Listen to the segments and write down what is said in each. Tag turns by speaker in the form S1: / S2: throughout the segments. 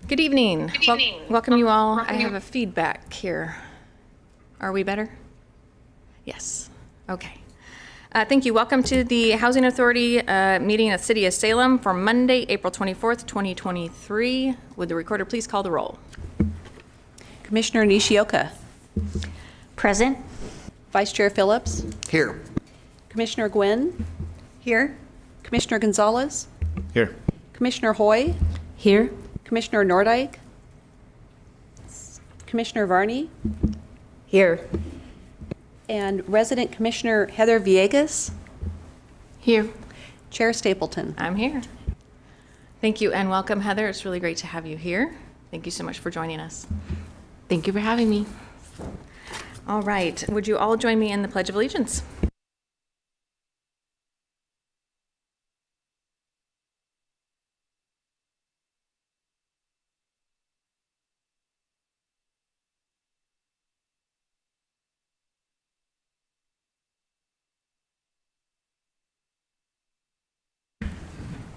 S1: Good evening. Welcome you all. I have a feedback here. Are we better? Yes. Okay. Thank you. Welcome to the Housing Authority meeting at the City of Salem for Monday, April 24th, 2023. Would the recorder please call the roll?
S2: Commissioner Nishioka.
S3: Present.
S2: Vice Chair Phillips.
S4: Here.
S2: Commissioner Gwynn.
S3: Here.
S2: Commissioner Gonzalez.
S4: Here.
S2: Commissioner Hoy.
S3: Here.
S2: Commissioner Nordike. Commissioner Varney.
S3: Here.
S2: And Resident Commissioner Heather Villegas.
S1: Here.
S2: Chair Stapleton.
S1: I'm here. Thank you and welcome, Heather. It's really great to have you here. Thank you so much for joining us.
S3: Thank you for having me.
S1: All right. Would you all join me in the Pledge of Allegiance?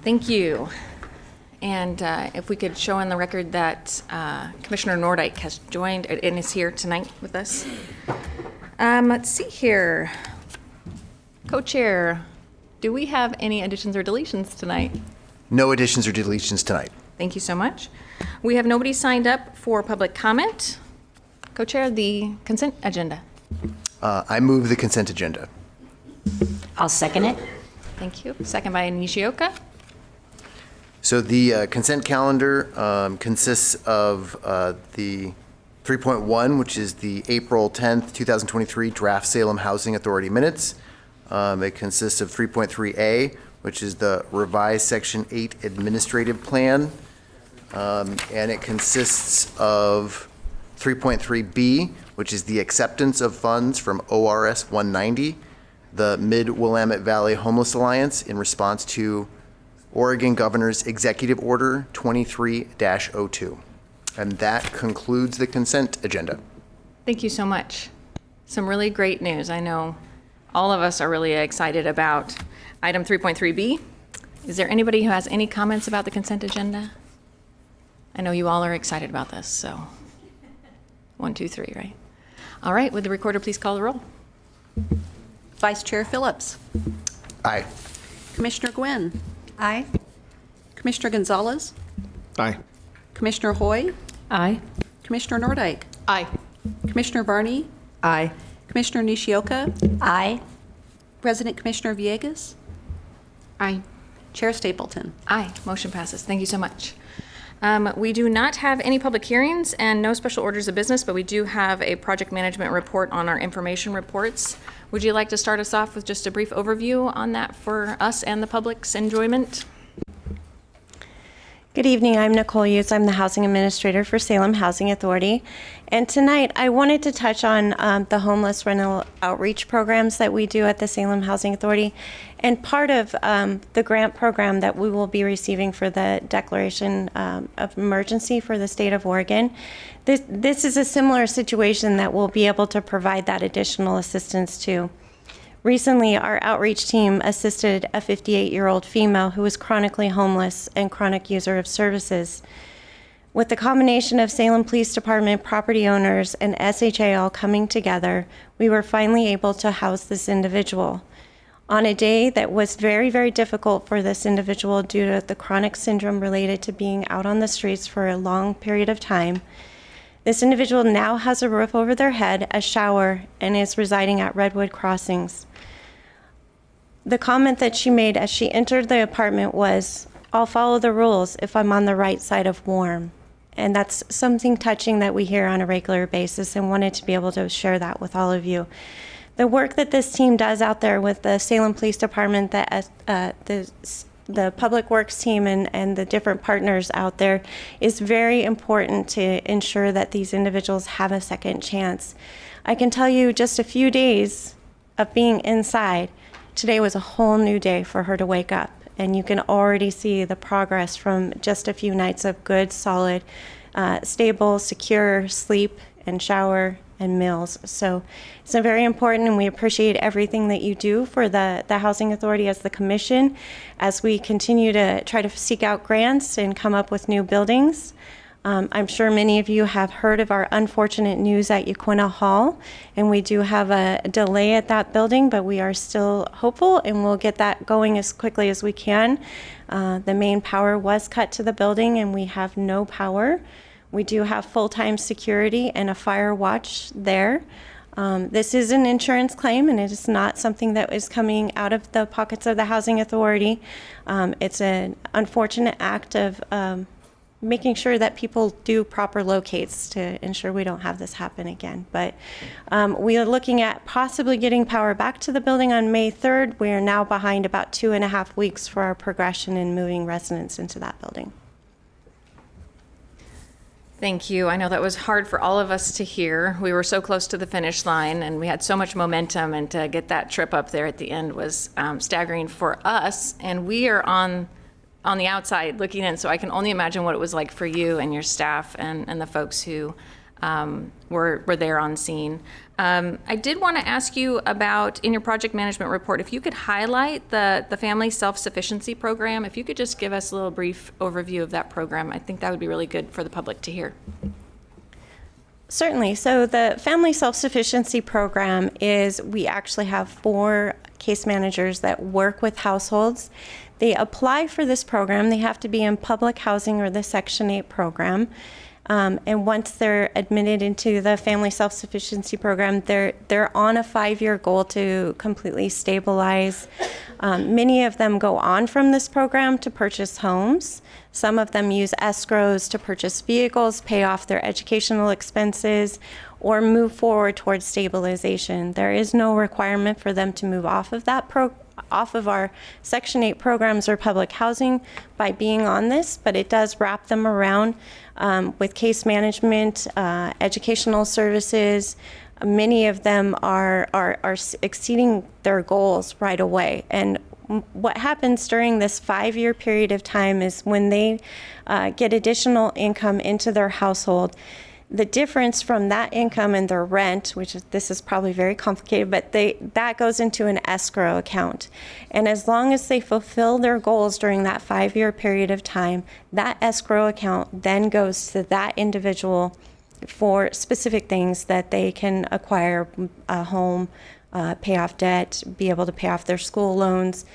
S1: Thank you. And if we could show on the record that Commissioner Nordike has joined and is here tonight with us. Let's see here. Co-chair, do we have any additions or deletions tonight?
S4: No additions or deletions tonight.
S1: Thank you so much. We have nobody signed up for public comment. Co-chair, the consent agenda.
S4: I move the consent agenda.
S3: I'll second it.
S1: Thank you. Second by Nishioka.
S4: So the consent calendar consists of the 3.1, which is the April 10th, 2023 draft Salem Housing Authority minutes. It consists of 3.3A, which is the revised Section 8 administrative plan. And it consists of 3.3B, which is the acceptance of funds from ORS 190, the Mid-Willamette Valley Homeless Alliance, in response to Oregon Governor's Executive Order 23-02. And that concludes the consent agenda.
S1: Thank you so much. Some really great news. I know all of us are really excited about item 3.3B. Is there anybody who has any comments about the consent agenda? I know you all are excited about this, so 1, 2, 3, right? All right, would the recorder please call the roll?
S2: Vice Chair Phillips.
S4: Aye.
S2: Commissioner Gwynn.
S3: Aye.
S2: Commissioner Gonzalez.
S4: Aye.
S2: Commissioner Hoy.
S3: Aye.
S2: Commissioner Nordike.
S1: Aye.
S2: Commissioner Varney.
S3: Aye.
S2: Commissioner Nishioka.
S3: Aye.
S2: Resident Commissioner Villegas.
S3: Aye.
S2: Chair Stapleton.
S1: Aye. Motion passes. Thank you so much. We do not have any public hearings and no special orders of business, but we do have a project management report on our information reports. Would you like to start us off with just a brief overview on that for us and the public's enjoyment?
S5: Good evening, I'm Nicole Hughes. I'm the Housing Administrator for Salem Housing Authority. And tonight I wanted to touch on the homeless rental outreach programs that we do at the Salem Housing Authority. And part of the grant program that we will be receiving for the declaration of emergency for the state of Oregon. This is a similar situation that we'll be able to provide that additional assistance to. Recently, our outreach team assisted a 58-year-old female who was chronically homeless and chronic user of services. With the combination of Salem Police Department property owners and SHA all coming together, we were finally able to house this individual. On a day that was very, very difficult for this individual due to the chronic syndrome related to being out on the streets for a long period of time, this individual now has a roof over their head, a shower, and is residing at Redwood Crossings. The comment that she made as she entered the apartment was, "I'll follow the rules if I'm on the right side of warm." And that's something touching that we hear on a regular basis, and wanted to be able to share that with all of you. The work that this team does out there with the Salem Police Department, the Public Works team and the different partners out there is very important to ensure that these individuals have a second chance. I can tell you just a few days of being inside, today was a whole new day for her to wake up. And you can already see the progress from just a few nights of good, solid, stable, secure sleep and shower and meals. So it's very important, and we appreciate everything that you do for the Housing Authority as the commission as we continue to try to seek out grants and come up with new buildings. I'm sure many of you have heard of our unfortunate news at Yaquina Hall, and we do have a delay at that building, but we are still hopeful and we'll get that going as quickly as we can. The main power was cut to the building and we have no power. We do have full-time security and a fire watch there. This is an insurance claim, and it is not something that is coming out of the pockets of the Housing Authority. It's an unfortunate act of making sure that people do proper locates to ensure we don't have this happen again. But we are looking at possibly getting power back to the building on May 3rd. We are now behind about 2.5 weeks for our progression in moving residents into that building.
S1: Thank you. I know that was hard for all of us to hear. We were so close to the finish line and we had so much momentum, and to get that trip up there at the end was staggering for us. And we are on the outside looking in, so I can only imagine what it was like for you and your staff and the folks who were there on scene. I did want to ask you about, in your project management report, if you could highlight the Family Self-Sufficiency Program. If you could just give us a little brief overview of that program, I think that would be really good for the public to hear.
S5: Certainly. So the Family Self-Sufficiency Program is, we actually have 4 case managers that work with households. They apply for this program. They have to be in public housing or the Section 8 program. And once they're admitted into the Family Self-Sufficiency Program, they're on a 5-year goal to completely stabilize. Many of them go on from this program to purchase homes. Some of them use escrows to purchase vehicles, pay off their educational expenses, or move forward towards stabilization. There is no requirement for them to move off of that off of our Section 8 programs or public housing by being on this, but it does wrap them around with case management, educational services. Many of them are exceeding their goals right away. And what happens during this 5-year period of time is when they get additional income into their household, the difference from that income and their rent, this is probably very complicated, but that goes into an escrow account. And as long as they fulfill their goals during that 5-year period of time, that escrow account then goes to that individual for specific things that they can acquire a home, pay off debt, be able to pay off their school loans.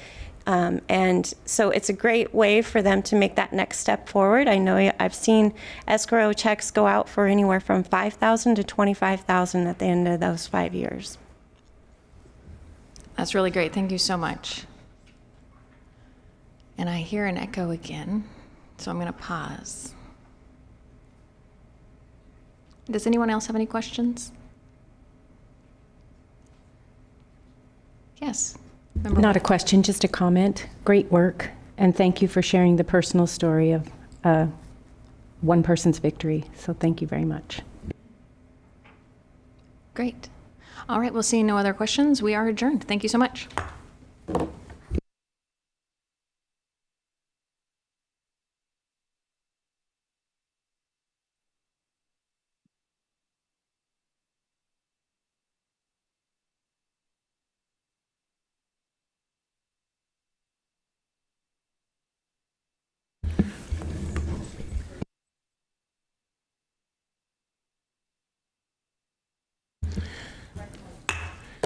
S5: And so it's a great way for them to make that next step forward. I know I've seen escrow checks go out for anywhere from $5,000 to $25,000 at the end of those 5 years.
S1: That's really great. Thank you so much. And I hear an echo again, so I'm going to pause. Does anyone else have any questions? Yes.
S6: Not a question, just a comment. Great work, and thank you for sharing the personal story of one person's victory. So thank you very much.
S1: Great. All right, we'll see no other questions. We are adjourned. Thank you so much.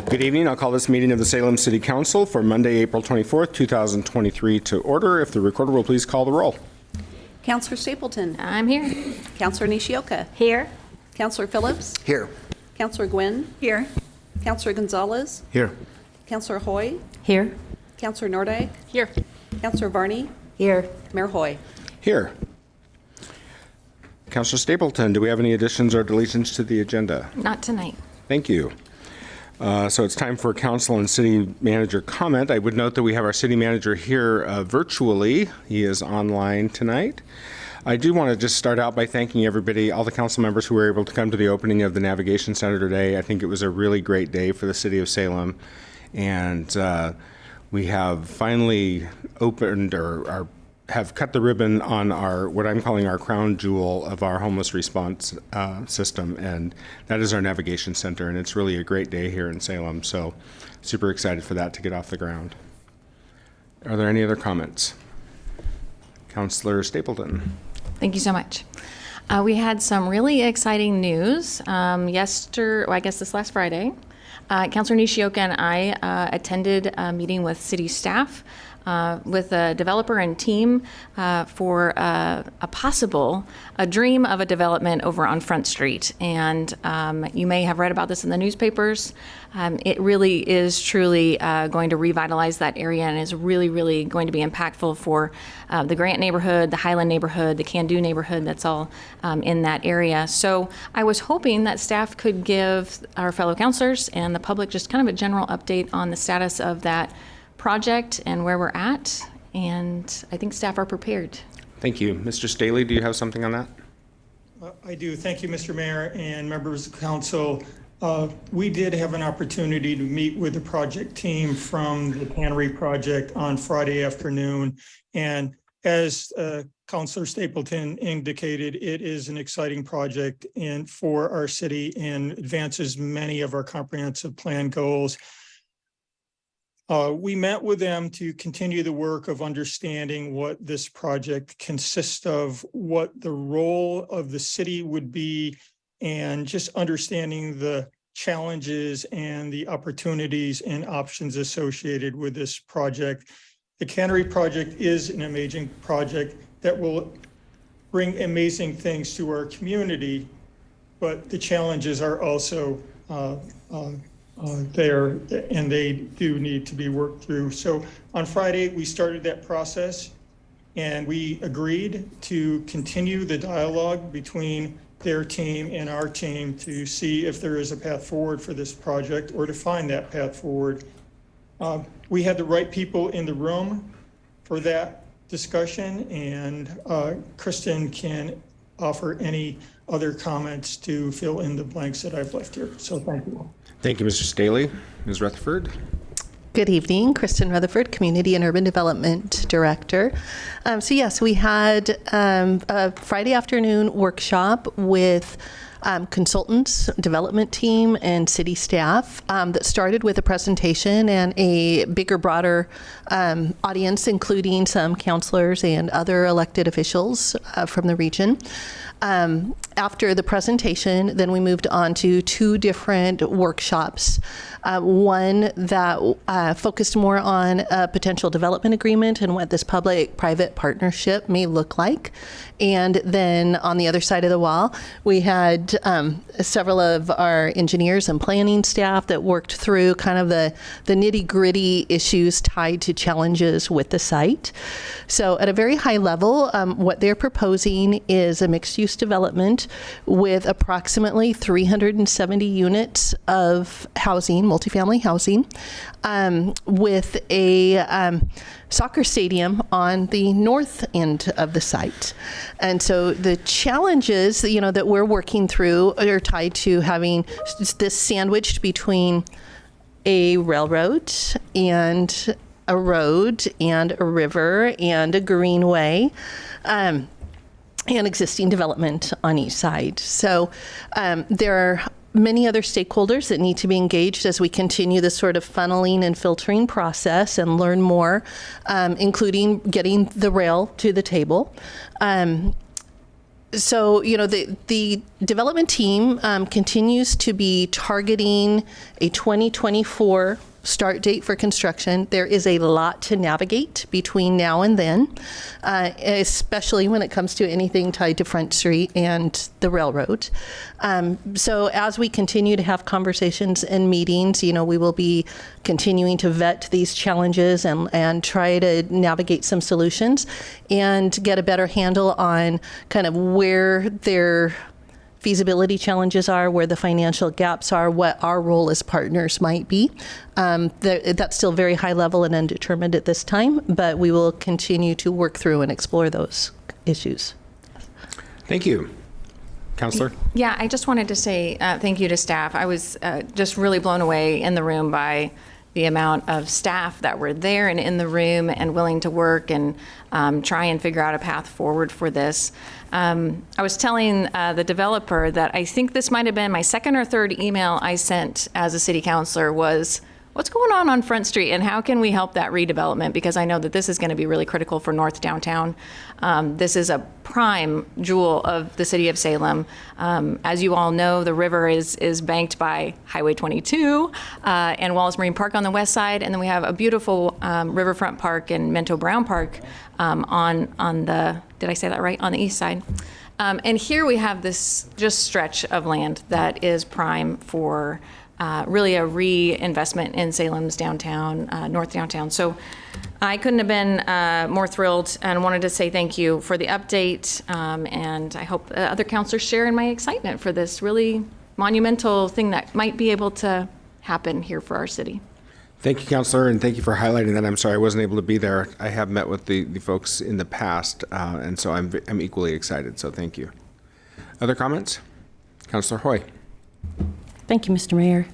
S7: Good evening. I'll call this meeting of the Salem City Council for Monday, April 24th, 2023 to order. If the recorder will please call the roll.
S2: Counselor Stapleton.
S1: I'm here.
S2: Counselor Nishioka.
S3: Here.
S2: Counselor Phillips.
S4: Here.
S2: Counselor Gwynn.
S3: Here.
S2: Counselor Gonzalez.
S4: Here.
S2: Counselor Hoy.
S6: Here.
S2: Counselor Nordyke.
S1: Here.
S2: Counselor Varney.
S3: Here.
S2: Mayor Hoy.
S7: Here. Councilor Stapleton, do we have any additions or deletions to the agenda?
S1: Not tonight.
S7: Thank you. So it's time for council and city manager comment. I would note that we have our city manager here virtually. He is online tonight. I do want to just start out by thanking everybody, all the council members who were able to come to the opening of the Navigation Center today. I think it was a really great day for the city of Salem. And we have finally opened or have cut the ribbon on our, what I'm calling our crown jewel of our homeless response system, and that is our Navigation Center, and it's really a great day here in Salem, so super excited for that to get off the ground. Are there any other comments? Councilor Stapleton.
S1: Thank you so much. We had some really exciting news I guess this last Friday. Councilor Nishioka and I attended a meeting with city staff, with a developer and team for a dream of a development over on Front Street. And you may have read about this in the newspapers. It really is truly going to revitalize that area and is really, really going to be impactful for the Grant neighborhood, the Highland neighborhood, the Can-Do neighborhood, that's all in that area. So I was hoping that staff could give our fellow councilors and the public just kind of a general update on the status of that project and where we're at, and I think staff are prepared.
S7: Thank you. Mr. Staley, do you have something on that?
S8: I do. Thank you, Mr. Mayor and members of council. We did have an opportunity to meet with the project team from the Cannery project on Friday afternoon. And as Councilor Stapleton indicated, it is an exciting project for our city and advances many of our comprehensive plan goals. We met with them to continue the work of understanding what this project consists of, what the role of the city would be, and just understanding the challenges and the opportunities and options associated with this project. The Cannery project is an amazing project that will bring amazing things to our community, but the challenges are also there, and they do need to be worked through. So on Friday, we started that process, and we agreed to continue the dialogue between their team and our team to see if there is a path forward for this project or to find that path forward. We had the right people in the room for that discussion, and Kristen can offer any other comments to fill in the blanks that I've left here. So thank you.
S7: Thank you, Mr. Staley. Ms. Rutherford?
S9: Good evening, Kristen Rutherford, Community and Urban Development Director. So yes, we had a Friday afternoon workshop with consultants, development team, and city staff that started with a presentation and a bigger, broader audience, including some councilors and other elected officials from the region. After the presentation, then we moved on to two different workshops. One that focused more on a potential development agreement and what this public-private partnership may look like. And then on the other side of the wall, we had several of our engineers and planning staff that worked through kind of the nitty-gritty issues tied to challenges with the site. So at a very high level, what they're proposing is a mixed-use development with approximately 370 units of housing, multifamily housing, with a soccer stadium on the north end of the site. And so the challenges, that we're working through are tied to having this sandwiched between a railroad and a road and a river and a greenway, and existing development on each side. So there are many other stakeholders that need to be engaged as we continue this sort of funneling and filtering process and learn more, including getting the rail to the table. So, the development team continues to be targeting a 2024 start date for construction. There is a lot to navigate between now and then, especially when it comes to anything tied to Front Street and the railroad. So as we continue to have conversations and meetings, we will be continuing to vet these challenges and try to navigate some solutions and get a better handle on kind of where their feasibility challenges are, where the financial gaps are, what our role as partners might be. That's still very high level and undetermined at this time, but we will continue to work through and explore those issues.
S7: Thank you. Counselor?
S1: Yeah, I just wanted to say thank you to staff. I was just really blown away in the room by the amount of staff that were there and in the room and willing to work and try and figure out a path forward for this. I was telling the developer that I think this might have been my second or third email I sent as a city councilor was what's going on Front Street and how can we help that redevelopment? Because I know that this is going to be really critical for North Downtown. This is a prime jewel of the city of Salem. As you all know, the river is banked by Highway 22 and Wallace Marine Park on the west side, and then we have a beautiful riverfront park and Mento Brown Park on the, did I say that right, on the east side. And here we have this just stretch of land that is prime for really a reinvestment in Salem's downtown, North Downtown. So I couldn't have been more thrilled and wanted to say thank you for the update. And I hope other councilors share in my excitement for this really monumental thing that might be able to happen here for our city.
S7: Thank you, Councilor, and thank you for highlighting that. I'm sorry I wasn't able to be there. I have met with the folks in the past, and so I'm equally excited, so thank you. Other comments? Councilor Hoy.
S6: Thank you, Mr. Mayor.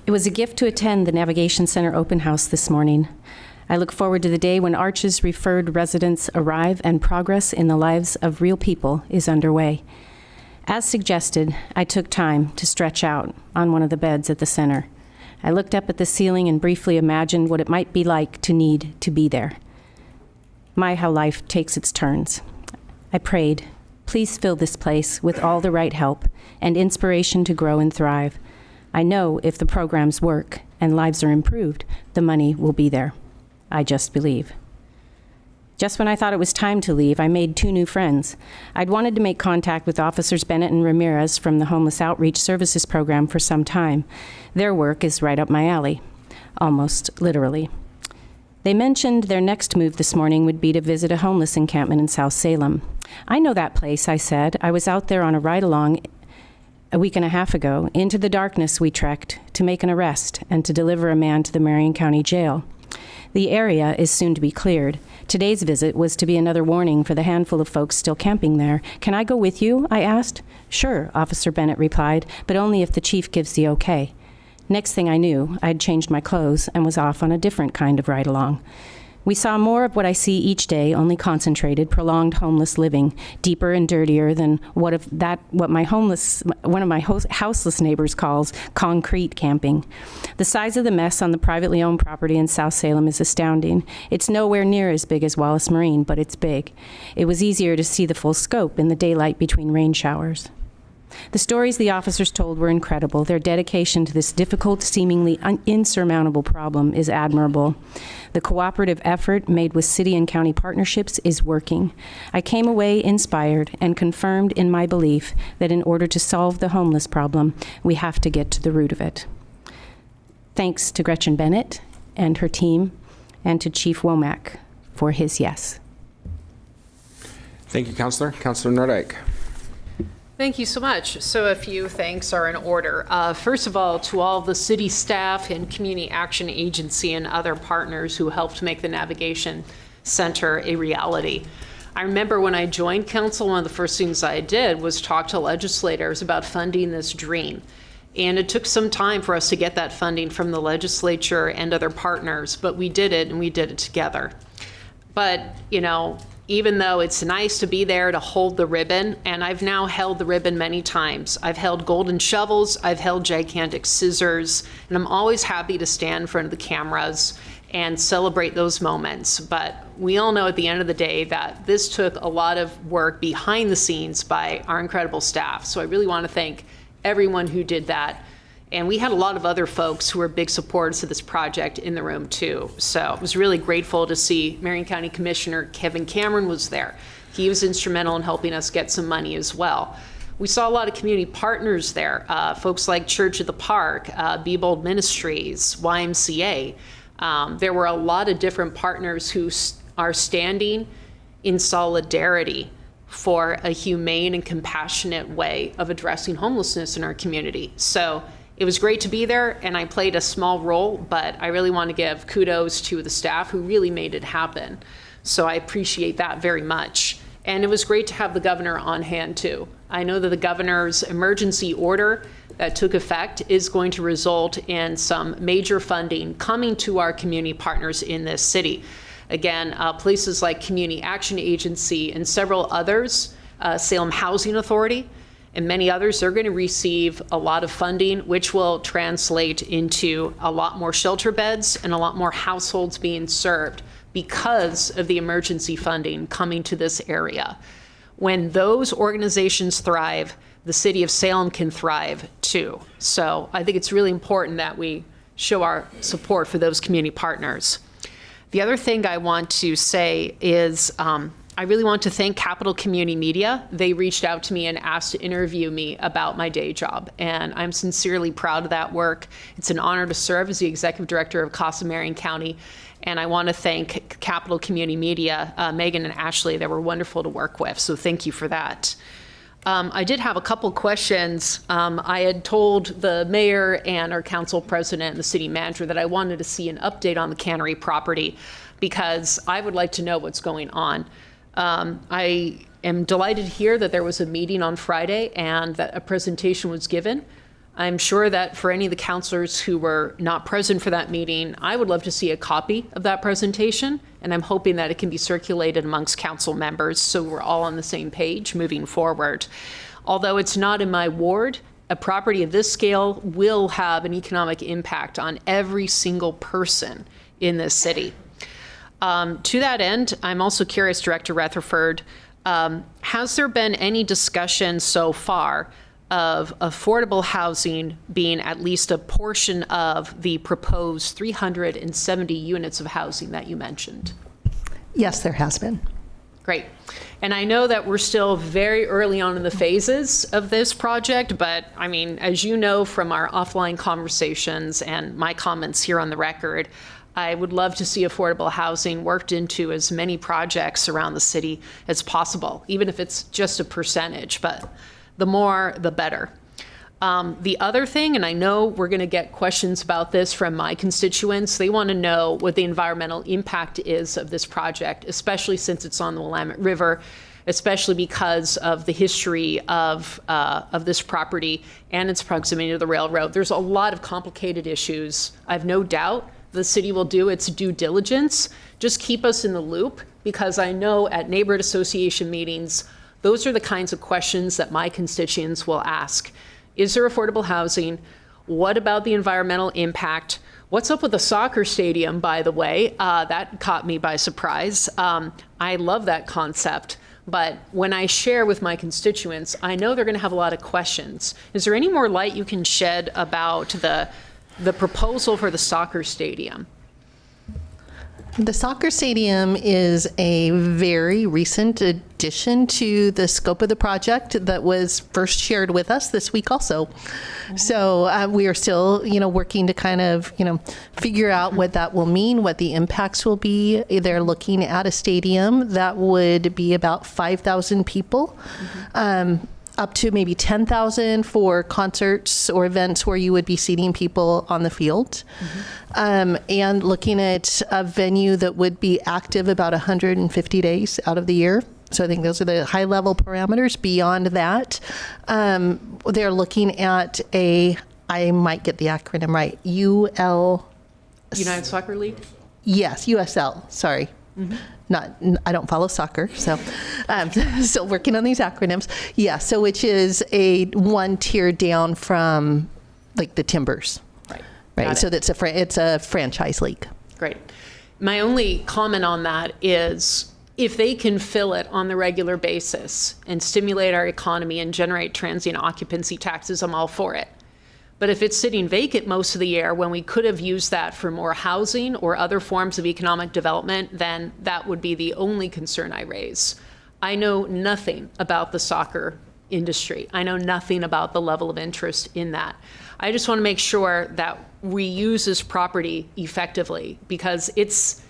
S6: It was a gift to attend the Navigation Center open house this morning. I look forward to the day when Arch's referred residents arrive and progress in the lives of real people is underway. As suggested, I took time to stretch out on one of the beds at the center. I looked up at the ceiling and briefly imagined what it might be like to need to be there. My, how life takes its turns. I prayed, please fill this place with all the right help and inspiration to grow and thrive. I know if the programs work and lives are improved, the money will be there. I just believe. Just when I thought it was time to leave, I made 2 new friends. I'd wanted to make contact with Officers Bennett and Ramirez from the Homeless Outreach Services Program for some time. Their work is right up my alley, almost literally. They mentioned their next move this morning would be to visit a homeless encampment in South Salem. I know that place, I said. I was out there on a ride-along a week and a half ago. Into the darkness we trekked to make an arrest and to deliver a man to the Marion County Jail. The area is soon to be cleared. Today's visit was to be another warning for the handful of folks still camping there. Can I go with you? I asked. Sure, Officer Bennett replied, but only if the chief gives the okay. Next thing I knew, I'd changed my clothes and was off on a different kind of ride-along. We saw more of what I see each day, only concentrated, prolonged homeless living, deeper and dirtier than what one of my houseless neighbors calls concrete camping. The size of the mess on the privately owned property in South Salem is astounding. It's nowhere near as big as Wallace Marine, but it's big. It was easier to see the full scope in the daylight between rain showers. The stories the officers told were incredible. Their dedication to this difficult, seemingly insurmountable problem is admirable. The cooperative effort made with city and county partnerships is working. I came away inspired and confirmed in my belief that in order to solve the homeless problem, we have to get to the root of it. Thanks to Gretchen Bennett and her team, and to Chief Womack for his yes.
S7: Thank you, Councilor. Councilor Nordyke.
S10: Thank you so much. So a few thanks are in order. First of all, to all the city staff and Community Action Agency and other partners who helped make the Navigation Center a reality. I remember when I joined council, one of the first things I did was talk to legislators about funding this dream. And it took some time for us to get that funding from the legislature and other partners, but we did it, and we did it together. But, you know, even though it's nice to be there to hold the ribbon, and I've now held the ribbon many times. I've held golden shovels, I've held gigantic scissors, and I'm always happy to stand in front of the cameras and celebrate those moments. But we all know at the end of the day that this took a lot of work behind the scenes by our incredible staff. So I really want to thank everyone who did that. And we had a lot of other folks who were big supporters of this project in the room too. So I was really grateful to see Marion County Commissioner Kevin Cameron was there. He was instrumental in helping us get some money as well. We saw a lot of community partners there, folks like Church of the Park, Beebold Ministries, YMCA. There were a lot of different partners who are standing in solidarity for a humane and compassionate way of addressing homelessness in our community. So it was great to be there, and I played a small role, but I really want to give kudos to the staff who really made it happen. So I appreciate that very much. And it was great to have the governor on hand too. I know that the governor's emergency order that took effect is going to result in some major funding coming to our community partners in this city. Again, places like Community Action Agency and several others, Salem Housing Authority, and many others, they're going to receive a lot of funding, which will translate into a lot more shelter beds and a lot more households being served because of the emergency funding coming to this area. When those organizations thrive, the city of Salem can thrive too. So I think it's really important that we show our support for those community partners. The other thing I want to say is I really want to thank Capital Community Media. They reached out to me and asked to interview me about my day job, and I'm sincerely proud of that work. It's an honor to serve as the Executive Director of Casa Marion County, and I want to thank Capital Community Media, Megan and Ashley. They were wonderful to work with, so thank you for that. I did have a couple questions. I had told the mayor and our council president and the city manager that I wanted to see an update on the cannery property because I would like to know what's going on. I am delighted to hear that there was a meeting on Friday and that a presentation was given. I'm sure that for any of the councilors who were not present for that meeting, I would love to see a copy of that presentation, and I'm hoping that it can be circulated amongst council members so we're all on the same page moving forward. Although it's not in my ward, a property of this scale will have an economic impact on every single person in this city. To that end, I'm also curious, Director Rutherford, has there been any discussion so far of affordable housing being at least a portion of the proposed 370 units of housing that you mentioned?
S9: Yes, there has been.
S10: Great. And I know that we're still very early on in the phases of this project, but I mean, as you know from our offline conversations and my comments here on the record, I would love to see affordable housing worked into as many projects around the city as possible, even if it's just a percentage, but the more, the better. The other thing, and I know we're going to get questions about this from my constituents, they want to know what the environmental impact is of this project, especially since it's on the Willamette River, especially because of the history of this property and its proximity to the railroad. There's a lot of complicated issues. I have no doubt the city will do its due diligence. Just keep us in the loop, because I know at neighborhood association meetings, those are the kinds of questions that my constituents will ask. Is there affordable housing? What about the environmental impact? What's up with the soccer stadium, by the way? That caught me by surprise. I love that concept. But when I share with my constituents, I know they're going to have a lot of questions. Is there any more light you can shed about the proposal for the soccer stadium?
S9: The soccer stadium is a very recent addition to the scope of the project that was first shared with us this week also. So we are still, working to kind of, figure out what that will mean, what the impacts will be. They're looking at a stadium that would be about 5,000 people. Up to maybe 10,000 for concerts or events where you would be seating people on the field. And looking at a venue that would be active about 150 days out of the year. So I think those are the high level parameters. Beyond that, they're looking at I might get the acronym right,
S10: United Soccer League?
S9: Yes, USL, sorry. I don't follow soccer, so still working on these acronyms. Yeah, so which is a one tier down from like the Timbers. Right. So that's it's a franchise league.
S10: Great. My only comment on that is if they can fill it on the regular basis and stimulate our economy and generate transient occupancy taxes, I'm all for it. But if it's sitting vacant most of the year when we could have used that for more housing or other forms of economic development, then that would be the only concern I raise. I know nothing about the soccer industry. I know nothing about the level of interest in that. I just want to make sure that we use this property effectively, because it's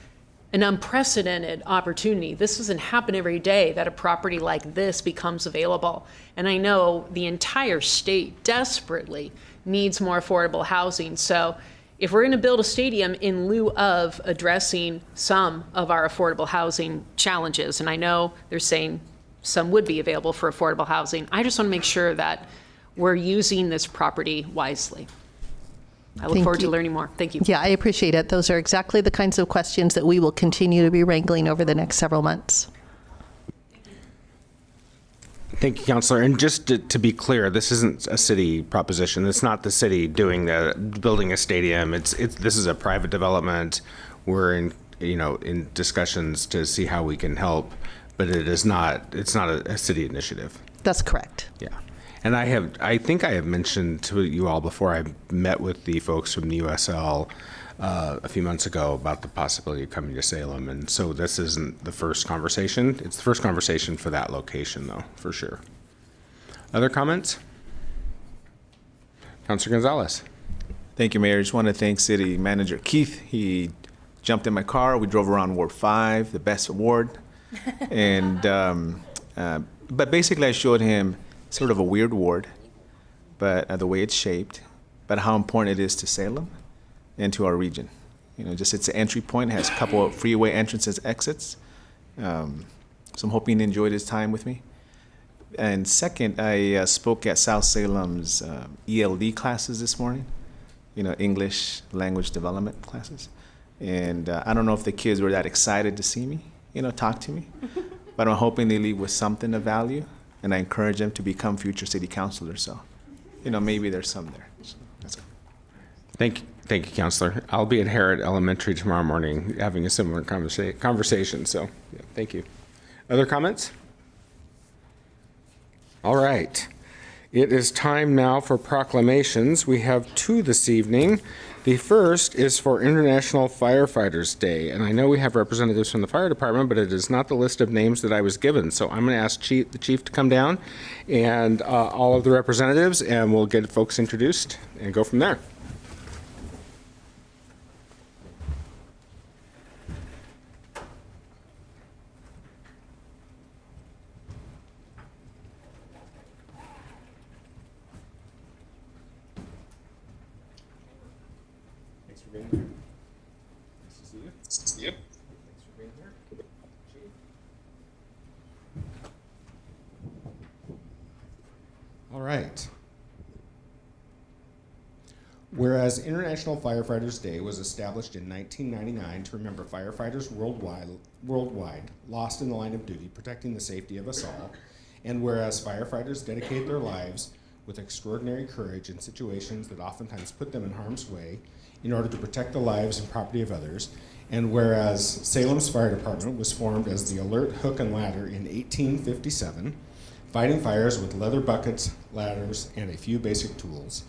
S10: an unprecedented opportunity. This doesn't happen every day that a property like this becomes available. And I know the entire state desperately needs more affordable housing. So if we're going to build a stadium in lieu of addressing some of our affordable housing challenges, and I know they're saying some would be available for affordable housing, I just want to make sure that we're using this property wisely. I look forward to learning more. Thank you.
S9: Yeah, I appreciate it. Those are exactly the kinds of questions that we will continue to be wrangling over the next several months.
S7: Thank you, Counselor. And just to be clear, this isn't a city proposition. It's not the city building a stadium. This is a private development. We're in discussions to see how we can help, but it's not a city initiative.
S9: That's correct.
S7: Yeah. And I think I have mentioned to you all before, I met with the folks from the USL a few months ago about the possibility of coming to Salem. And so this isn't the first conversation. It's the first conversation for that location, though, for sure. Other comments? Councilor Gonzalez.
S11: Thank you, Mayor. I just want to thank City Manager Keith. He jumped in my car. We drove around Ward 5, the best ward. And, but basically I showed him sort of a weird ward, but the way it's shaped, but how important it is to Salem and to our region. Just it's an entry point, has a couple of freeway entrances, exits. So I'm hoping he enjoyed his time with me. And second, I spoke at South Salem's ELD classes this morning, English language development classes. And I don't know if the kids were that excited to see me, talk to me, but I'm hoping they leave with something of value, and I encourage them to become future city councilors. So, maybe there's some there. So that's it.
S7: Thank you, Counselor. I'll be at Harrod Elementary tomorrow morning having a similar conversation, so yeah, thank you. Other comments? All right. It is time now for proclamations. We have 2 this evening. The first is for International Firefighters Day, and I know we have representatives from the fire department, but it is not the list of names that I was given. So I'm going to ask the chief to come down and all of the representatives, and we'll get folks introduced and go from there. All right. Whereas International Firefighters Day was established in 1999 to remember firefighters worldwide lost in the line of duty protecting the safety of us all, and whereas firefighters dedicate their lives with extraordinary courage in situations that oftentimes put them in harm's way in order to protect the lives and property of others, and whereas Salem's Fire Department was formed as the Alert Hook and Ladder in 1857, fighting fires with leather buckets, ladders, and a few basic tools.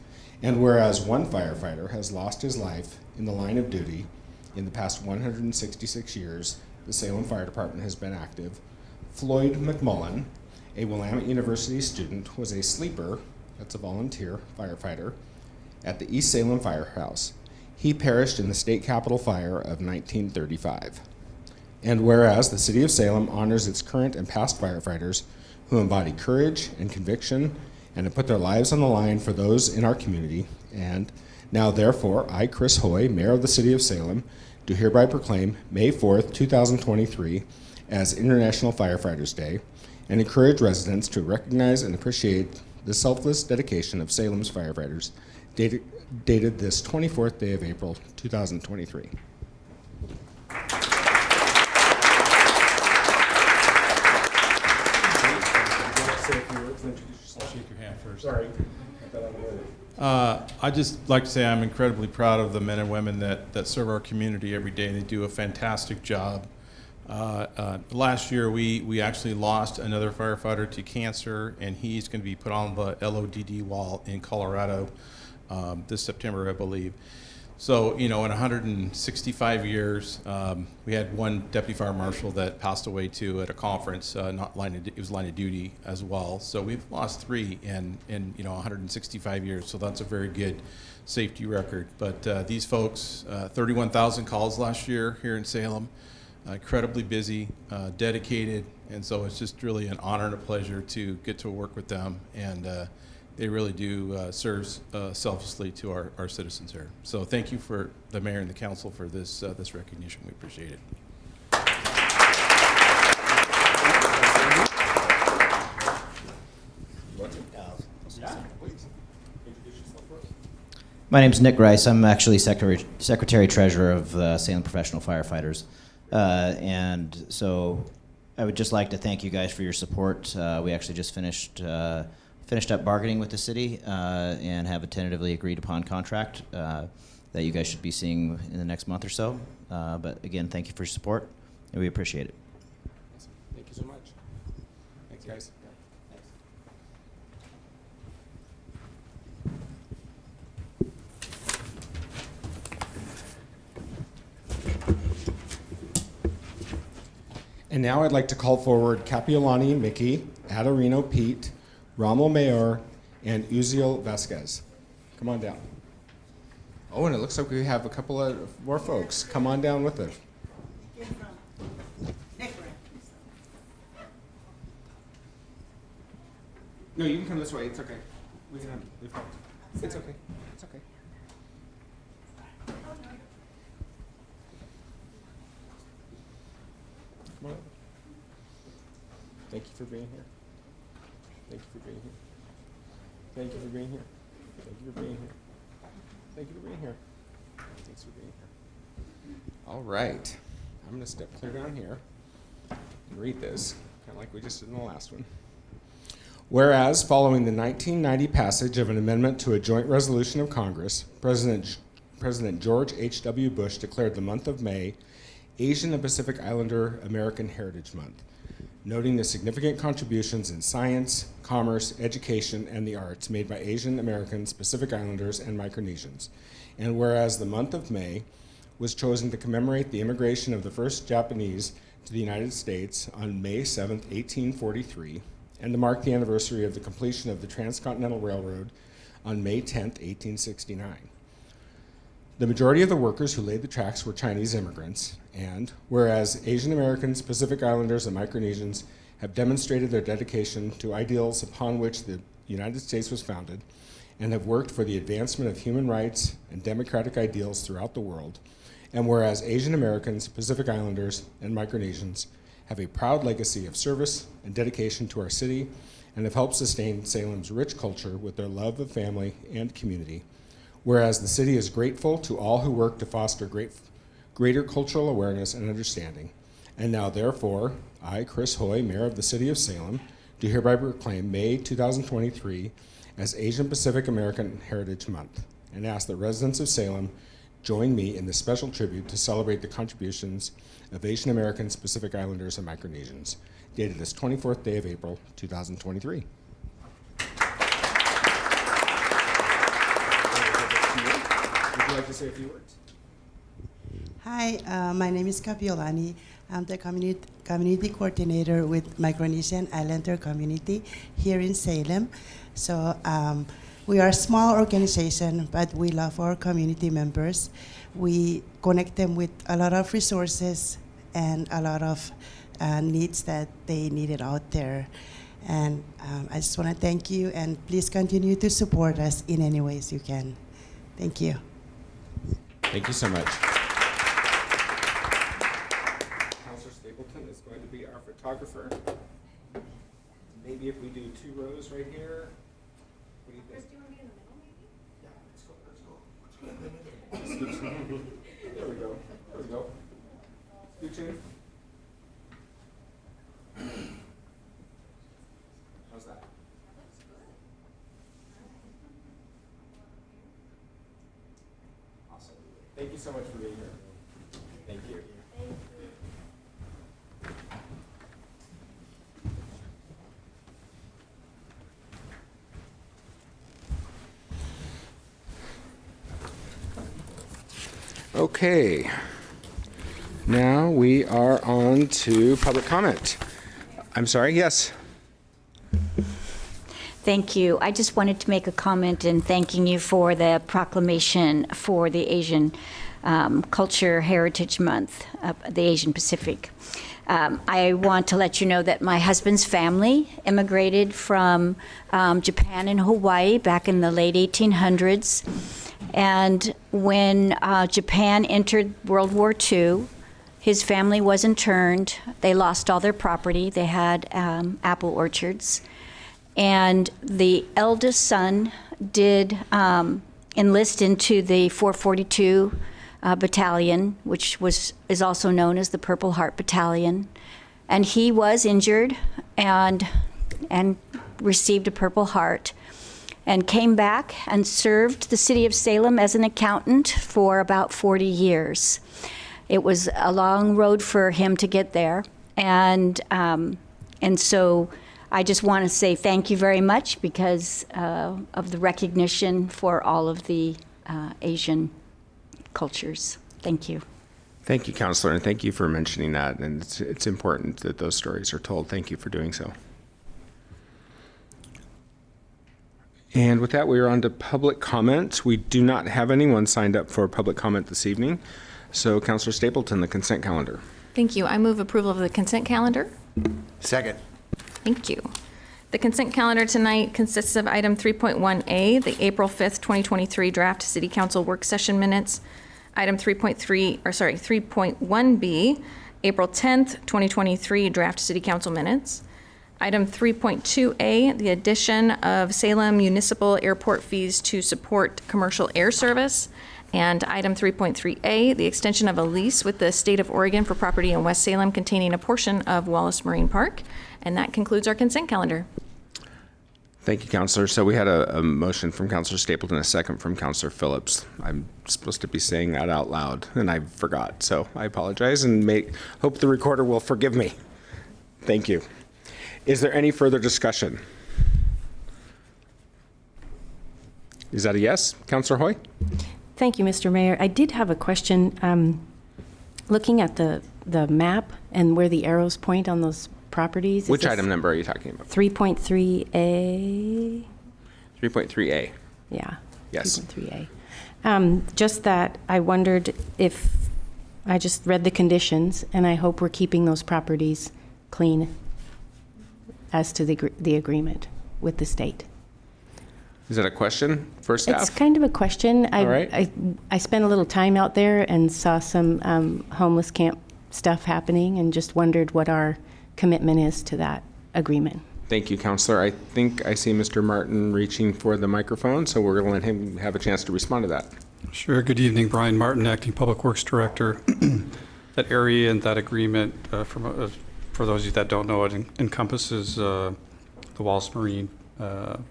S7: And whereas one firefighter has lost his life in the line of duty in the past 166 years the Salem Fire Department has been active, Floyd McMullen, a Willamette University student, was a sleeper, that's a volunteer firefighter, at the East Salem Firehouse. He perished in the state capitol fire of 1935. And whereas the city of Salem honors its current and past firefighters who embody courage and conviction and have put their lives on the line for those in our community, and now therefore, I, Chris Hoy, Mayor of the City of Salem, do hereby proclaim May 4th, 2023 as International Firefighters Day and encourage residents to recognize and appreciate the selfless dedication of Salem's firefighters, dated this 24th day of April, 2023.
S12: Shake your hand first. Sorry. I'd just like to say I'm incredibly proud of the men and women that serve our community every day. They do a fantastic job. Last year, we actually lost another firefighter to cancer, and he's going to be put on the LODD wall in Colorado this September, I believe. So, in 165 years, we had one deputy fire marshal that passed away too at a conference. It was line of duty as well. So we've lost 3 in 165 years. So that's a very good safety record. But these folks, 31,000 calls last year here in Salem, incredibly busy, dedicated, and so it's just really an honor and a pleasure to get to work with them. And they really do serve selflessly to our citizens here. So thank you for the mayor and the council for this recognition. We appreciate it.
S13: My name's Nick Rice. I'm actually Secretary Treasurer of the Salem Professional Firefighters. And so I would just like to thank you guys for your support. We actually just finished up bargaining with the city and have a tentatively agreed upon contract that you guys should be seeing in the next month or so. But again, thank you for your support, and we appreciate it.
S7: Thank you so much. Thanks, guys. And now I'd like to call forward Capiolani Mickey, Adorino Pete, Rommel Mayor, and Uziel Vasquez. Come on down. Oh, and it looks like we have a couple of more folks. Come on down with us. No, you can come this way. It's okay. It's okay. It's okay. Come on up. Thank you for being here. Thank you for being here. Thank you for being here. Thank you for being here. Thank you for being here. Thanks for being here. All right. I'm going to step clear down here and read this, kind of like we just did in the last one. Whereas, following the 1990 passage of an amendment to a joint resolution of Congress, President George H.W. Bush declared the month of May Asian and Pacific Islander American Heritage Month, noting the significant contributions in science, commerce, education, and the arts made by Asian Americans, Pacific Islanders, and Micronesians. And whereas the month of May was chosen to commemorate the immigration of the first Japanese to the United States on May 7, 1843, and to mark the anniversary of the completion of the Transcontinental Railroad on May 10, 1869. The majority of the workers who laid the tracks were Chinese immigrants, and whereas Asian Americans, Pacific Islanders, and Micronesians have demonstrated their dedication to ideals upon which the United States was founded, and have worked for the advancement of human rights and democratic ideals throughout the world, and whereas Asian Americans, Pacific Islanders, and Micronesians have a proud legacy of service and dedication to our city, and have helped sustain Salem's rich culture with their love of family and community. Whereas the city is grateful to all who work to foster greater cultural awareness and understanding. And now, therefore, I, Chris Hoy, Mayor of the City of Salem, do hereby proclaim May 2023 as Asian Pacific American Heritage Month, and ask that residents of Salem join me in this special tribute to celebrate the contributions of Asian Americans, Pacific Islanders, and Micronesians, dated this 24th day of April, 2023. Would you like to say a few words?
S14: Hi, my name is Capiolani. I'm the community coordinator with Micronesian Islander community here in Salem. So we are a small organization, but we love our community members. We connect them with a lot of resources and a lot of needs that they needed out there. And I just want to thank you, and please continue to support us in any ways you can. Thank you.
S7: Thank you so much. Councilor Stapleton is going to be our photographer. Maybe if we do 2 rows right here. What do you think? Chris, do you want to be in the middle, maybe? Yeah, let's go. There we go. There we go. Scooch in. How's that? Awesome. Thank you so much for being here. Thank you. Okay. Now we are on to public comment. I'm sorry, yes.
S15: Thank you. I just wanted to make a comment in thanking you for the proclamation for the Asian Culture Heritage Month, the Asian Pacific. I want to let you know that my husband's family immigrated from Japan and Hawaii back in the late 1800s. And when Japan entered World War II, his family was interned. They lost all their property. They had apple orchards. And the eldest son did enlist into the 442 Battalion, which is also known as the Purple Heart Battalion. and he was injured and received a Purple Heart, and came back and served the city of Salem as an accountant for about 40 years. It was a long road for him to get there, and so I just want to say thank you very much because of the recognition for all of the Asian cultures. Thank you.
S7: Thank you, Counselor, and thank you for mentioning that. And it's important that those stories are told. Thank you for doing so. And with that, we are on to public comment. We do not have anyone signed up for public comment this evening. So, Counselor Stapleton, the consent calendar.
S1: Thank you. I move approval of the consent calendar.
S4: Second.
S1: Thank you. The consent calendar tonight consists of item 3.1A, the April 5th, 2023 draft City Council work session minutes. Item 3.1B, April 10th, 2023 draft City Council minutes. Item 3.2A, the addition of Salem municipal airport fees to support commercial air service. And item 3.3A, the extension of a lease with the state of Oregon for property in West Salem containing a portion of Wallace Marine Park. And that concludes our consent calendar.
S7: Thank you, Counselor. So we had a motion from Counselor Stapleton, a second from Counselor Phillips. I'm supposed to be saying that out loud, and I forgot. So I apologize and hope the recorder will forgive me. Thank you. Is there any further discussion? Is that a yes? Counselor Hoy?
S6: Thank you, Mr. Mayor. I did have a question. Looking at the map and where the arrows point on those properties.
S7: Which item number are you talking about?
S6: 3.3A.
S7: 3.3A.
S6: Yeah.
S7: Yes.
S6: 3.3A. Just that I wondered if, I just read the conditions, and I hope we're keeping those properties clean as to the agreement with the state.
S7: Is that a question for staff?
S6: It's kind of a question.
S7: All right.
S6: I spent a little time out there and saw some homeless camp stuff happening and just wondered what our commitment is to that agreement.
S7: Thank you, Counselor. I think I see Mr. Martin reaching for the microphone, so we're going to let him have a chance to respond to that.
S16: Sure. Good evening, Brian Martin, Acting Public Works Director. That area and that agreement, for those of you that don't know, it encompasses the Wallace Marine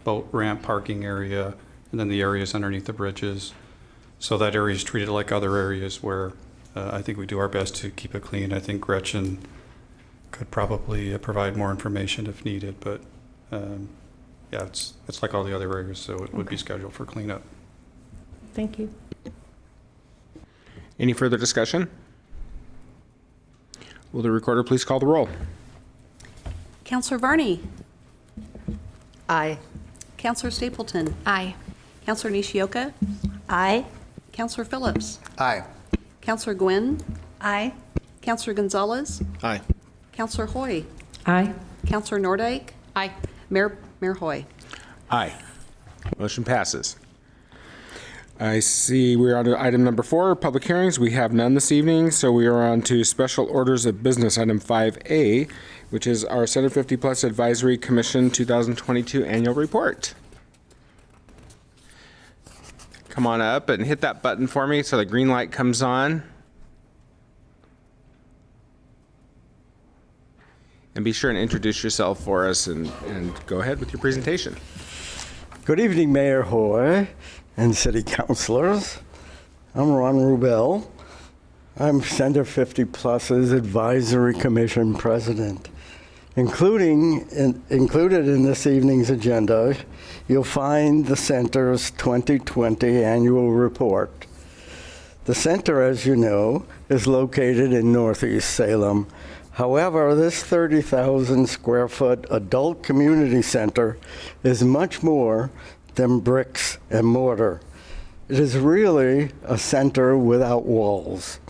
S16: boat ramp parking area, and then the areas underneath the bridges. So that area is treated like other areas where I think we do our best to keep it clean. I think Gretchen could probably provide more information if needed, but yeah, it's like all the other areas, so it would be scheduled for cleanup.
S6: Thank you.
S7: Any further discussion? Will the recorder please call the roll?
S2: Counselor Varney.
S3: Aye.
S2: Counselor Stapleton.
S1: Aye.
S2: Counselor Nishioka.
S15: Aye.
S2: Counselor Phillips.
S4: Aye.
S2: Counselor Gwynn.
S15: Aye.
S2: Counselor Gonzalez.
S11: Aye.
S2: Counselor Hoy.
S6: Aye.
S2: Counselor Nordike.
S10: Aye.
S2: Mayor Hoy.
S7: Aye. Motion passes. I see we're on to item number 4, public hearings. We have none this evening, so we are on to special orders of business, item 5A, which is our Center 50 Plus Advisory Commission 2022 annual report. Come on up and hit that button for me so the green light comes on. And be sure and introduce yourself for us and go ahead with your presentation.
S17: Good evening, Mayor Hoy and City Councilors. I'm Ron Rubel. I'm Center 50 Plus's Advisory Commission President. Included in this evening's agenda, you'll find the Center's 2020 annual report. The Center, as you know, is located in Northeast Salem. However, this 30,000 square foot adult community center is much more than bricks and mortar. It is really a center without walls.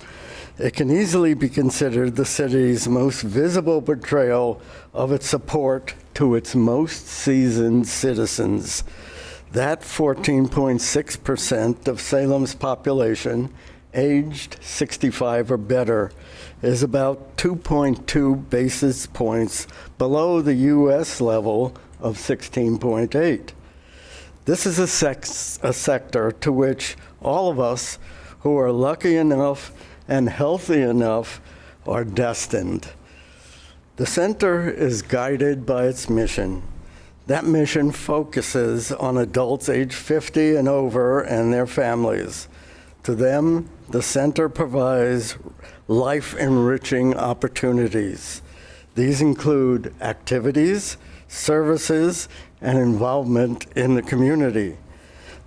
S17: It can easily be considered the city's most visible portrayal of its support to its most seasoned citizens. That 14.6% of Salem's population aged 65 or better is about 2.2 basis points below the U.S. level of 16.8. This is a sector to which all of us who are lucky enough and healthy enough are destined. The center is guided by its mission. That mission focuses on adults age 50 and over and their families. To them, the center provides life-enriching opportunities. These include activities, services, and involvement in the community.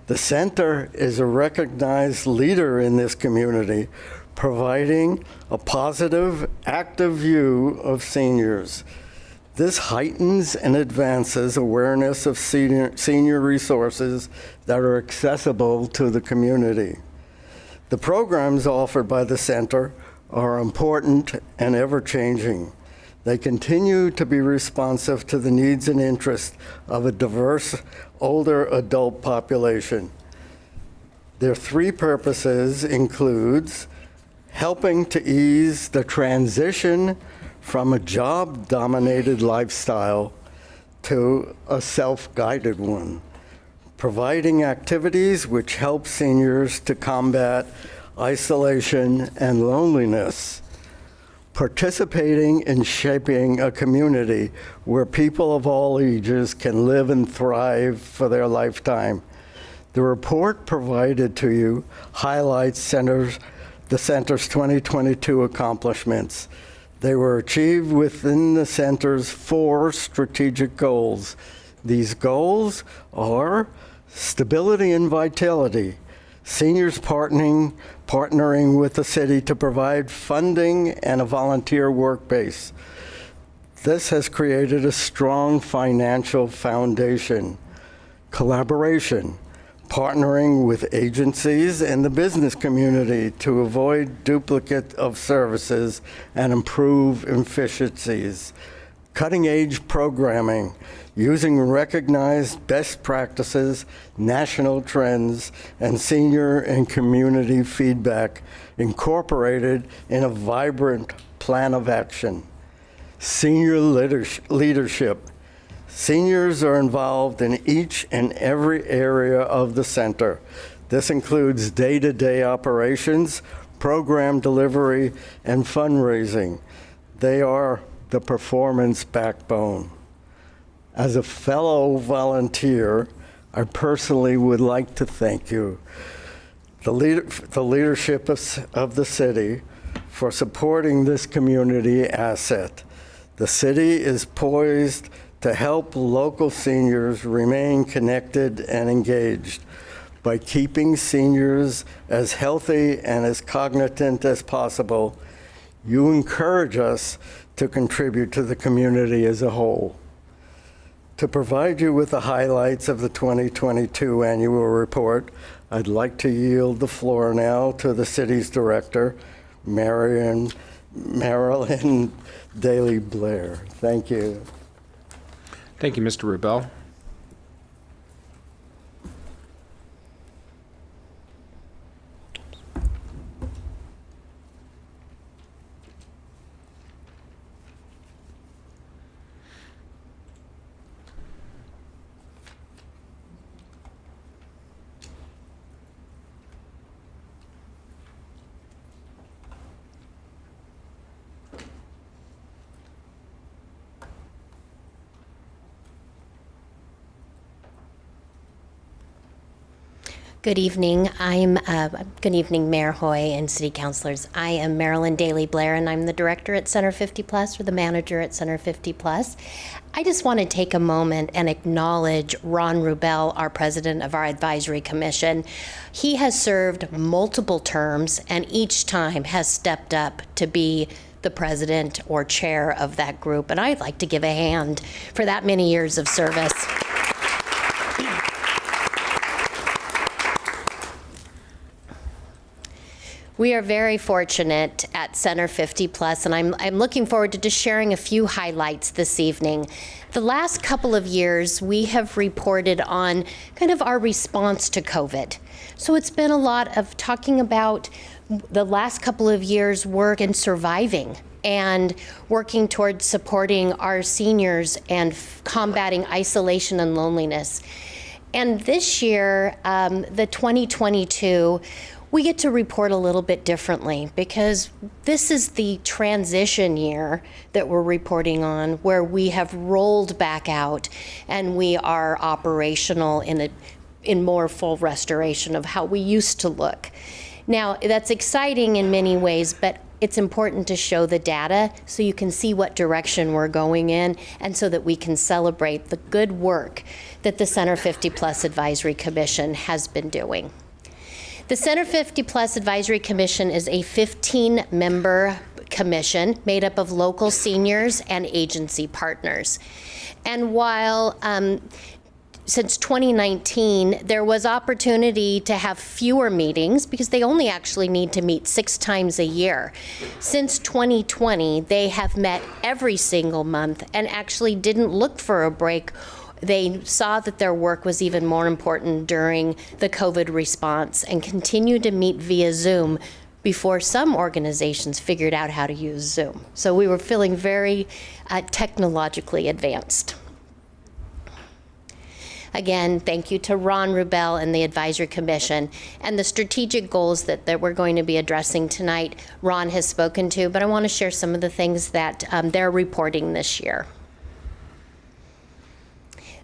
S17: The center is a recognized leader in this community, providing a positive, active view of seniors. This heightens and advances awareness of senior resources that are accessible to the community. The programs offered by the center are important and ever-changing. They continue to be responsive to the needs and interests of a diverse older adult population. Their three purposes includes helping to ease the transition from a job-dominated lifestyle to a self-guided one, providing activities which help seniors to combat isolation and loneliness, participating in shaping a community where people of all ages can live and thrive for their lifetime. The report provided to you highlights the center's 2022 accomplishments. They were achieved within the center's 4 strategic goals. These goals are stability and vitality, seniors partnering with the city to provide funding and a volunteer work base. This has created a strong financial foundation. Collaboration, partnering with agencies and the business community to avoid duplicate of services and improve efficiencies. Cutting-edge programming, using recognized best practices, national trends, and senior and community feedback incorporated in a vibrant plan of action. Senior leadership. Seniors are involved in each and every area of the center. This includes day-to-day operations, program delivery, and fundraising. They are the performance backbone. As a fellow volunteer, I personally would like to thank you, the leadership of the city, for supporting this community asset. The city is poised to help local seniors remain connected and engaged by keeping seniors as healthy and as cognizant as possible. You encourage us to contribute to the community as a whole. To provide you with the highlights of the 2022 annual report, I'd like to yield the floor now to the city's director, Marilyn Daly Blair. Thank you.
S7: Thank you, Mr. Rubel.
S18: Good evening, Mayor Hoy and City Councilors. I am Marilyn Daly Blair, and I'm the director at Center 50 Plus, or the manager at Center 50 Plus. I just want to take a moment and acknowledge Ron Rubel, our president of our advisory commission. He has served multiple terms, and each time has stepped up to be the president or chair of that group. And I'd like to give a hand for that many years of service. We are very fortunate at Center 50 Plus, and I'm looking forward to just sharing a few highlights this evening. The last couple of years, we have reported on kind of our response to COVID. So it's been a lot of talking about the last couple of years' work in surviving and working towards supporting our seniors and combating isolation and loneliness. And this year, the 2022, we get to report a little bit differently because this is the transition year that we're reporting on, where we have rolled back out and we are operational in more full restoration of how we used to look. Now, that's exciting in many ways, but it's important to show the data so you can see what direction we're going in and so that we can celebrate the good work that the Center 50 Plus Advisory Commission has been doing. The Center 50 Plus Advisory Commission is a 15-member commission made up of local seniors and agency partners. And while since 2019, there was opportunity to have fewer meetings because they only actually need to meet 6 times a year. Since 2020, they have met every single month and actually didn't look for a break. They saw that their work was even more important during the COVID response and continued to meet via Zoom before some organizations figured out how to use Zoom. So we were feeling very technologically advanced. Again, thank you to Ron Rubel and the Advisory Commission. And the strategic goals that we're going to be addressing tonight, Ron has spoken to, but I want to share some of the things that they're reporting this year.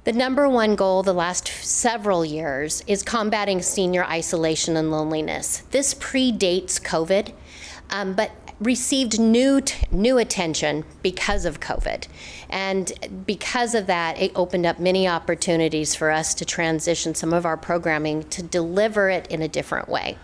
S18: The number one goal the last several years is combating senior isolation and loneliness. This predates COVID, but received new attention because of COVID. And because of that, it opened up many opportunities for us to transition some of our programming to deliver it in a different way.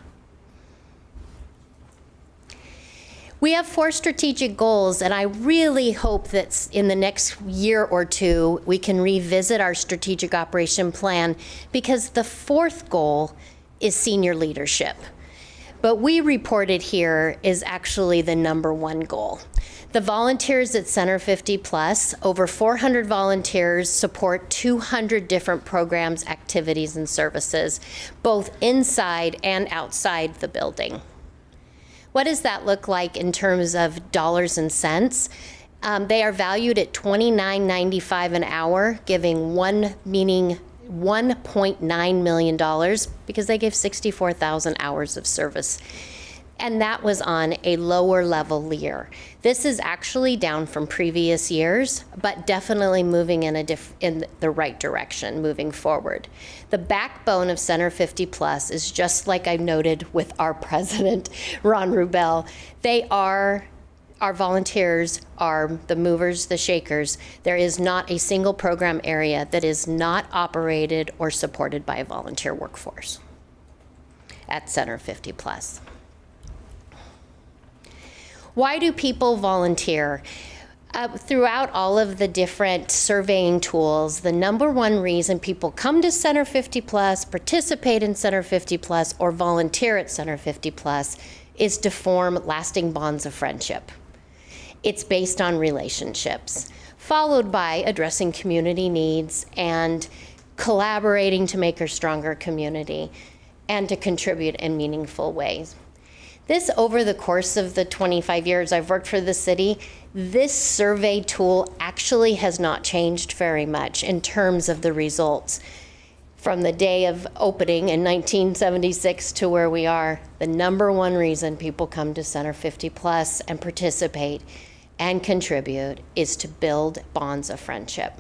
S18: We have 4 strategic goals, and I really hope that in the next year or two, we can revisit our strategic operation plan, because the 4th goal is senior leadership. But we reported here is actually the number 1 goal. The volunteers at Center 50 Plus, over 400 volunteers support 200 different programs, activities, and services, both inside and outside the building. What does that look like in terms of dollars and cents? They are valued at $29.95 an hour, giving $1.9 million because they gave 64,000 hours of service. And that was on a lower level year. This is actually down from previous years, but definitely moving in the right direction moving forward. The backbone of Center 50 Plus is just like I noted with our president, Ron Rubel. Our volunteers are the movers, the shakers. There is not a single program area that is not operated or supported by a volunteer workforce at Center 50 Plus. Why do people volunteer? Throughout all of the different surveying tools, the number 1 reason people come to Center 50 Plus, participate in Center 50 Plus, or volunteer at Center 50 Plus is to form lasting bonds of friendship. It's based on relationships, followed by addressing community needs and collaborating to make a stronger community and to contribute in meaningful ways. This, over the course of the 25 years I've worked for the city, this survey tool actually has not changed very much in terms of the results. From the day of opening in 1976 to where we are, the number 1 reason people come to Center 50 Plus and participate and contribute is to build bonds of friendship.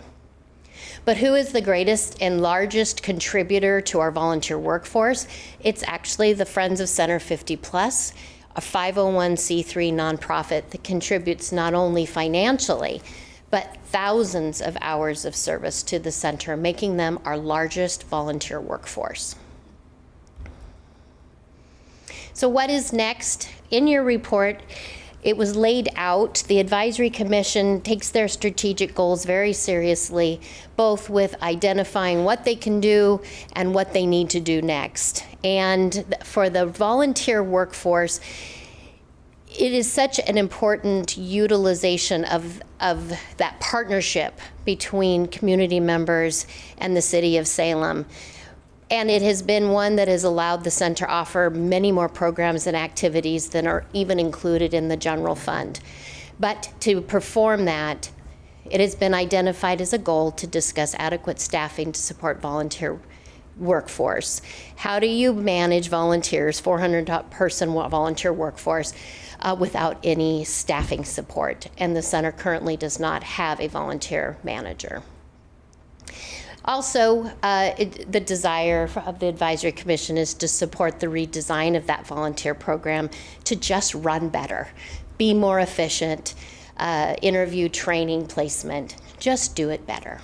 S18: But who is the greatest and largest contributor to our volunteer workforce? It's actually the Friends of Center 50 Plus, a 501c3 nonprofit that contributes not only financially, but thousands of hours of service to the center, making them our largest volunteer workforce. So what is next? In your report, it was laid out. The Advisory Commission takes their strategic goals very seriously, both with identifying what they can do and what they need to do next. And for the volunteer workforce, it is such an important utilization of that partnership between community members and the city of Salem. And it has been one that has allowed the center to offer many more programs and activities than are even included in the general fund. But to perform that, it has been identified as a goal to discuss adequate staffing to support volunteer workforce. How do you manage volunteers, 400-person volunteer workforce, without any staffing support? And the center currently does not have a volunteer manager. Also, the desire of the Advisory Commission is to support the redesign of that volunteer program to just run better, be more efficient, interview, training, placement, just do it better.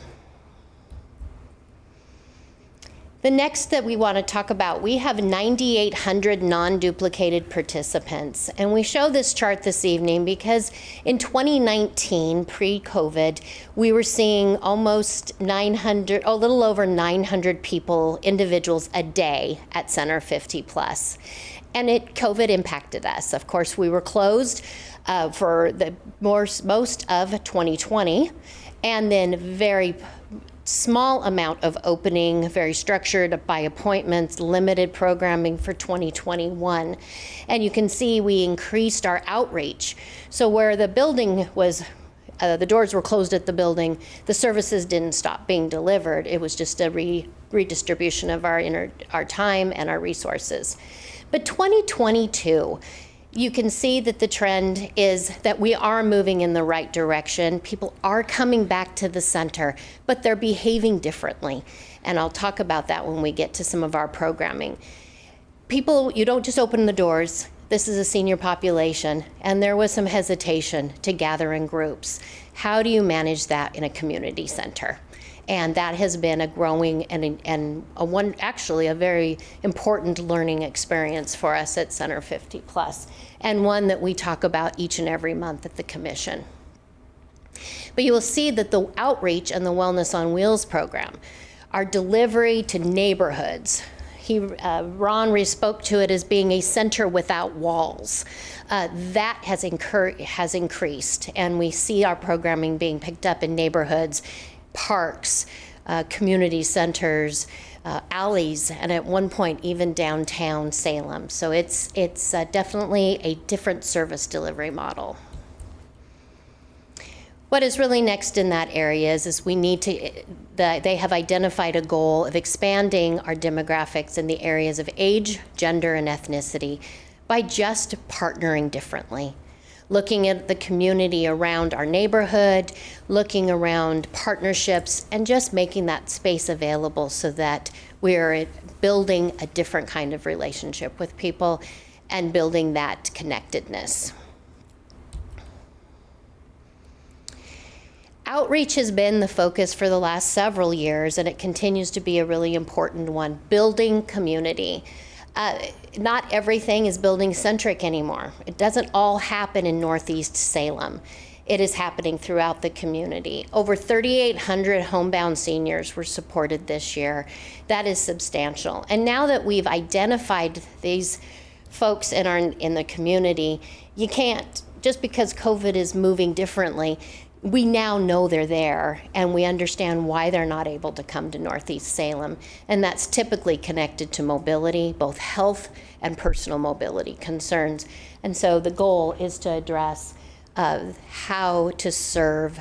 S18: The next that we want to talk about, we have 9,800 non-duplicated participants. And we show this chart this evening because in 2019, pre-COVID, we were seeing almost 900, a little over 900 people, individuals a day at Center 50 Plus. And COVID impacted us. Of course, we were closed for the most of 2020, and then very small amount of opening, very structured by appointments, limited programming for 2021. And you can see we increased our outreach. So where the building was, the doors were closed at the building, the services didn't stop being delivered. It was just a redistribution of our time and our resources. But 2022, you can see that the trend is that we are moving in the right direction. People are coming back to the center, but they're behaving differently. And I'll talk about that when we get to some of our programming. People, you don't just open the doors. This is a senior population, and there was some hesitation to gather in groups. How do you manage that in a community center? And that has been a growing and actually a very important learning experience for us at Center 50 Plus, and one that we talk about each and every month at the Commission. But you will see that the outreach and the Wellness on Wheels program, our delivery to neighborhoods, Ron spoke to it as being a center without walls. That has increased, and we see our programming being picked up in neighborhoods, parks, community centers, alleys, and at one point even downtown Salem. So it's definitely a different service delivery model. What is really next in that area is we need to, they have identified a goal of expanding our demographics in the areas of age, gender, and ethnicity by just partnering differently. Looking at the community around our neighborhood, looking around partnerships, and just making that space available so that we're building a different kind of relationship with people and building that connectedness. Outreach has been the focus for the last several years, and it continues to be a really important one, building community. Not everything is building-centric anymore. It doesn't all happen in Northeast Salem. It is happening throughout the community. Over 3,800 homebound seniors were supported this year. That is substantial. And now that we've identified these folks in the community, you can't, just because COVID is moving differently, we now know they're there, and we understand why they're not able to come to Northeast Salem. And that's typically connected to mobility, both health and personal mobility concerns. And so the goal is to address how to serve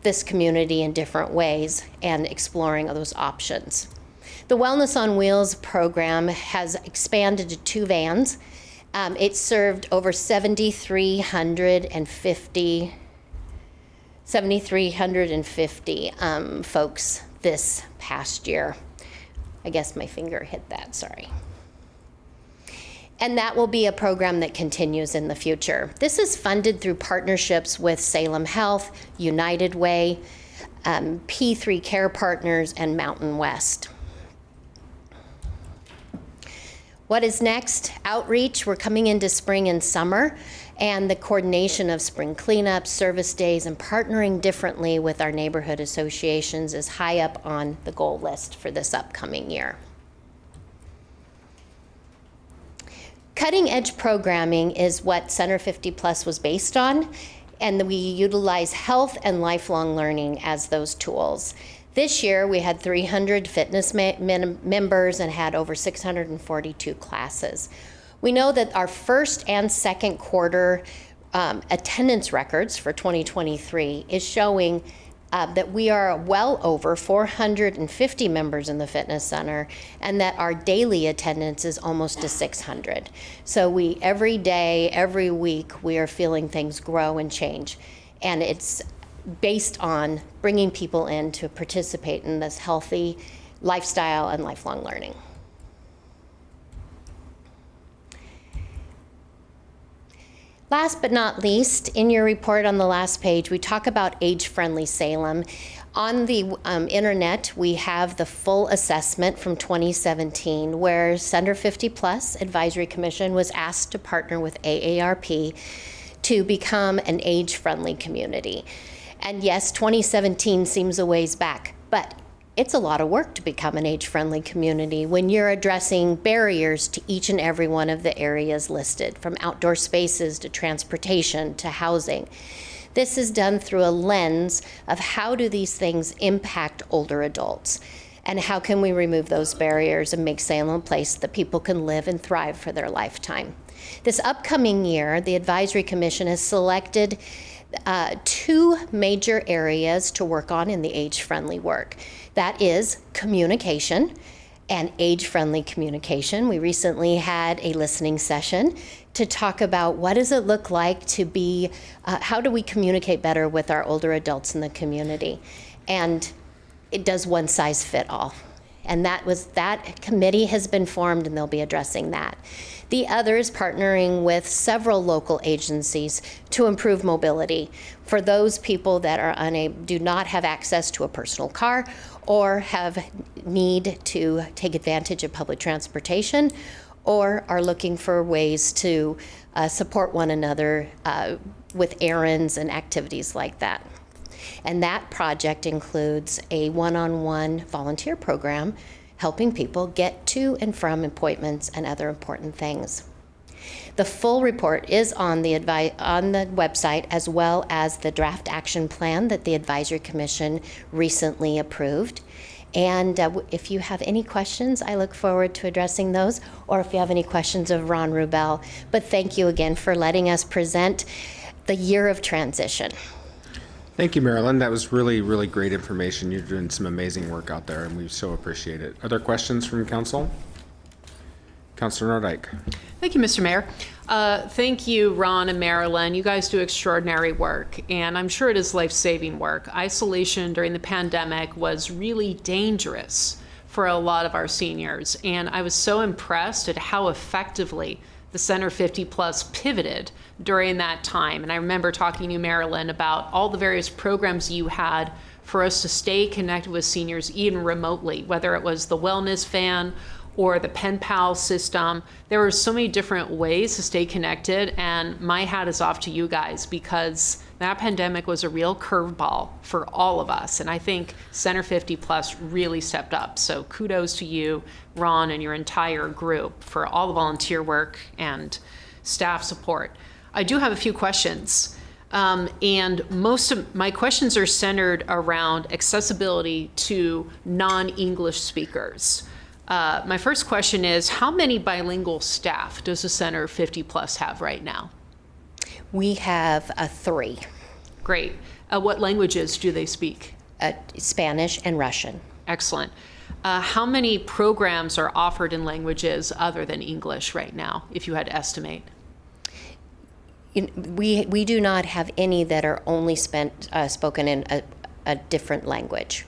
S18: this community in different ways and exploring those options. The Wellness on Wheels program has expanded to 2 vans. It served over 7,350 folks this past year. I guess my finger hit that, sorry. And that will be a program that continues in the future. This is funded through partnerships with Salem Health, United Way, P3 Care Partners, and Mountain West. What is next? Outreach. We're coming into spring and summer, and the coordination of spring cleanups, service days, and partnering differently with our neighborhood associations is high up on the goal list for this upcoming year. Cutting edge programming is what Center 50 Plus was based on, and we utilize health and lifelong learning as those tools. This year, we had 300 fitness members and had over 642 classes. We know that our first and second quarter attendance records for 2023 is showing that we are well over 450 members in the fitness center, and that our daily attendance is almost to 600. So we, every day, every week, we are feeling things grow and change. And it's based on bringing people in to participate in this healthy lifestyle and lifelong learning. Last but not least, in your report on the last page, we talk about age-friendly Salem. On the internet, we have the full assessment from 2017, where Center 50 Plus Advisory Commission was asked to partner with AARP to become an age-friendly community. And yes, 2017 seems a ways back, but it's a lot of work to become an age-friendly community when you're addressing barriers to each and every one of the areas listed, from outdoor spaces to transportation to housing. This is done through a lens of how do these things impact older adults, and how can we remove those barriers and make Salem a place that people can live and thrive for their lifetime. This upcoming year, the Advisory Commission has selected 2 major areas to work on in the age-friendly work. That is communication and age-friendly communication. We recently had a listening session to talk about what does it look like to be, how do we communicate better with our older adults in the community? And it does one size fit all. And that committee has been formed, and they'll be addressing that. The other is partnering with several local agencies to improve mobility for those people that are do not have access to a personal car or have need to take advantage of public transportation, or are looking for ways to support one another with errands and activities like that. And that project includes a one-on-one volunteer program helping people get to and from appointments and other important things. The full report is on the website, as well as the draft action plan that the Advisory Commission recently approved. And if you have any questions, I look forward to addressing those, or if you have any questions of Ron Rubel. But thank you again for letting us present the year of transition.
S7: Thank you, Marilyn. That was really, really great information. You're doing some amazing work out there, and we so appreciate it. Other questions from council? Councilor Nordyke.
S10: Thank you, Mr. Mayor. Thank you, Ron and Marilyn. You guys do extraordinary work, and I'm sure it is life-saving work. Isolation during the pandemic was really dangerous for a lot of our seniors, and I was so impressed at how effectively the Center 50 Plus pivoted during that time. And I remember talking to you, Marilyn, about all the various programs you had for us to stay connected with seniors, even remotely, whether it was the wellness van or the pen pal system. There were so many different ways to stay connected, and my hat is off to you guys, because that pandemic was a real curveball for all of us. And I think Center 50 Plus really stepped up. So kudos to you, Ron, and your entire group for all the volunteer work and staff support. I do have a few questions. And most of my questions are centered around accessibility to non-English speakers. My first question is, how many bilingual staff does the Center 50 Plus have right now?
S18: We have 3.
S10: Great. What languages do they speak?
S18: Spanish and Russian.
S10: Excellent. How many programs are offered in languages other than English right now, if you had to estimate?
S18: We do not have any that are only spoken in a different language.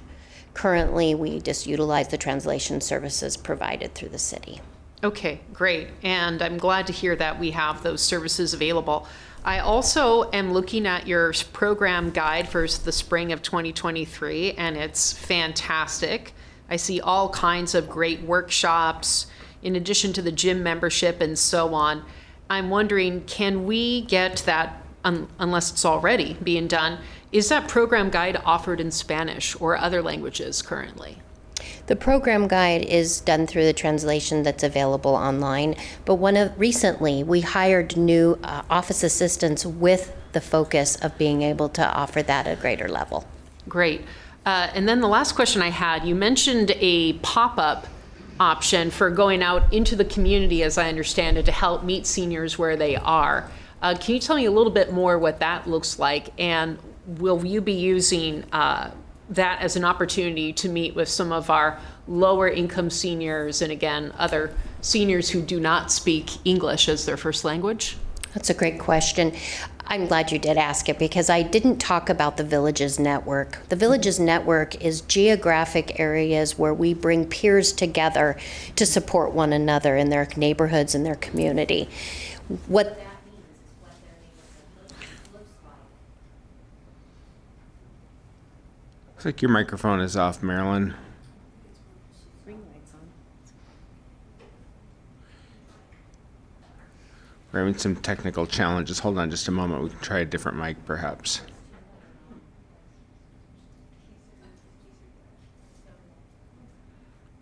S18: Currently, we just utilize the translation services provided through the city.
S10: Okay, great. And I'm glad to hear that we have those services available. I also am looking at your program guide for the spring of 2023, and it's fantastic. I see all kinds of great workshops, in addition to the gym membership and so on. I'm wondering, can we get that, unless it's already being done, is that program guide offered in Spanish or other languages currently?
S18: The program guide is done through the translation that's available online, but recently we hired new office assistants with the focus of being able to offer that at a greater level.
S10: Great. And then the last question I had, you mentioned a pop-up option for going out into the community, as I understand it, to help meet seniors where they are. Can you tell me a little bit more what that looks like, and will you be using that as an opportunity to meet with some of our lower income seniors and again, other seniors who do not speak English as their first language?
S18: That's a great question. I'm glad you did ask it because I didn't talk about the Villages Network. The Villages Network is geographic areas where we bring peers together to support one another in their neighborhoods and their community. What
S7: Looks like your microphone is off, Marilyn. We're having some technical challenges. Hold on just a moment. We can try a different mic, perhaps.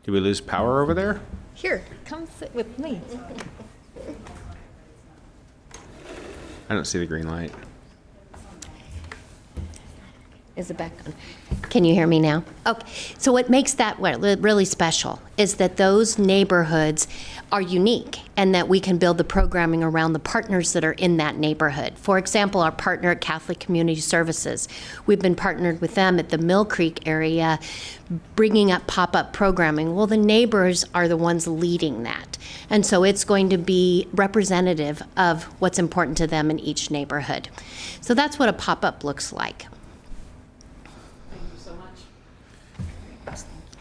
S7: Did we lose power over there?
S1: Here, come sit with me.
S7: I don't see the green light.
S18: is it back on? Can you hear me now? Okay. So what makes that really special is that those neighborhoods are unique and that we can build the programming around the partners that are in that neighborhood. For example, our partner at Catholic Community Services, we've been partnered with them at the Mill Creek area, bringing up pop-up programming. Well, the neighbors are the ones leading that. And so it's going to be representative of what's important to them in each neighborhood. So that's what a pop-up looks like.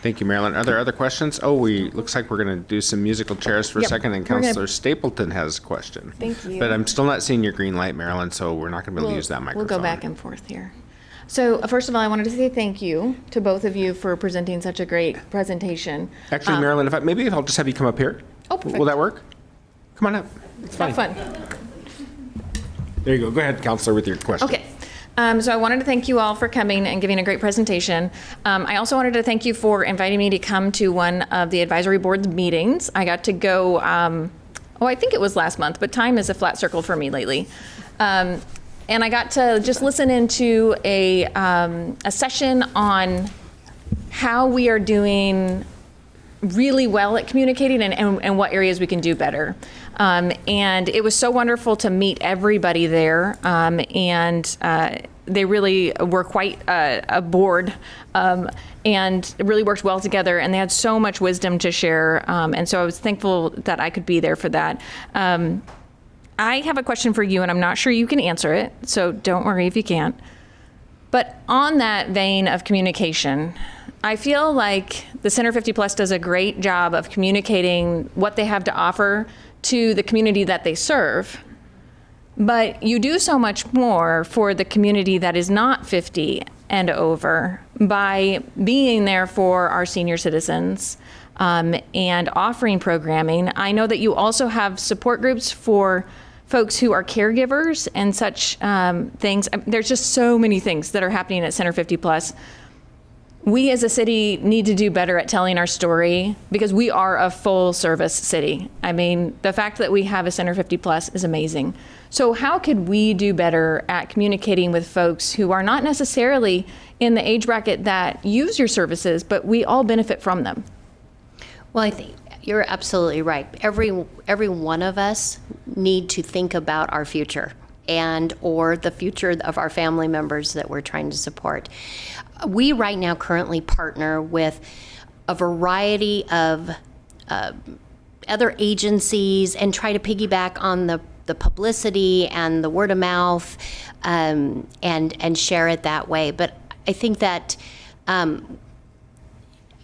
S7: Thank you, Marilyn. Are there other questions? Oh, looks like we're going to do some musical chairs for a second, and Councilor Stapleton has a question.
S1: Thank you.
S7: But I'm still not seeing your green light, Marilyn, so we're not going to be able to use that microphone.
S1: We'll go back and forth here. So first of all, I wanted to say thank you to both of you for presenting such a great presentation.
S7: Actually, Marilyn, maybe I'll just have you come up here.
S1: Oh, perfect.
S7: Will that work? Come on up. It's fine.
S1: Have fun.
S7: There you go. Go ahead, Councilor, with your question.
S1: Okay. So I wanted to thank you all for coming and giving a great presentation. I also wanted to thank you for inviting me to come to one of the advisory board's meetings. I got to go, I think it was last month, but time is a flat circle for me lately. And I got to just listen into a session on how we are doing really well at communicating and what areas we can do better. And it was so wonderful to meet everybody there. They really were quite a board and really worked well together. And they had so much wisdom to share. And so I was thankful that I could be there for that. I have a question for you, and I'm not sure you can answer it, so don't worry if you can't. But on that vein of communication, I feel like the Center 50 Plus does a great job of communicating what they have to offer to the community that they serve. But you do so much more for the community that is not 50 and over by being there for our senior citizens and offering programming. I know that you also have support groups for folks who are caregivers and such things. There's just so many things that are happening at Center 50 Plus. We as a city need to do better at telling our story because we are a full service city. I mean, the fact that we have a Center 50 Plus is amazing. So how could we do better at communicating with folks who are not necessarily in the age bracket that use your services, but we all benefit from them?
S18: Well, I think you're absolutely right. Every one of us need to think about our future or the future of our family members that we're trying to support. We right now currently partner with a variety of other agencies and try to piggyback on the publicity and the word of mouth and share it that way. But I think that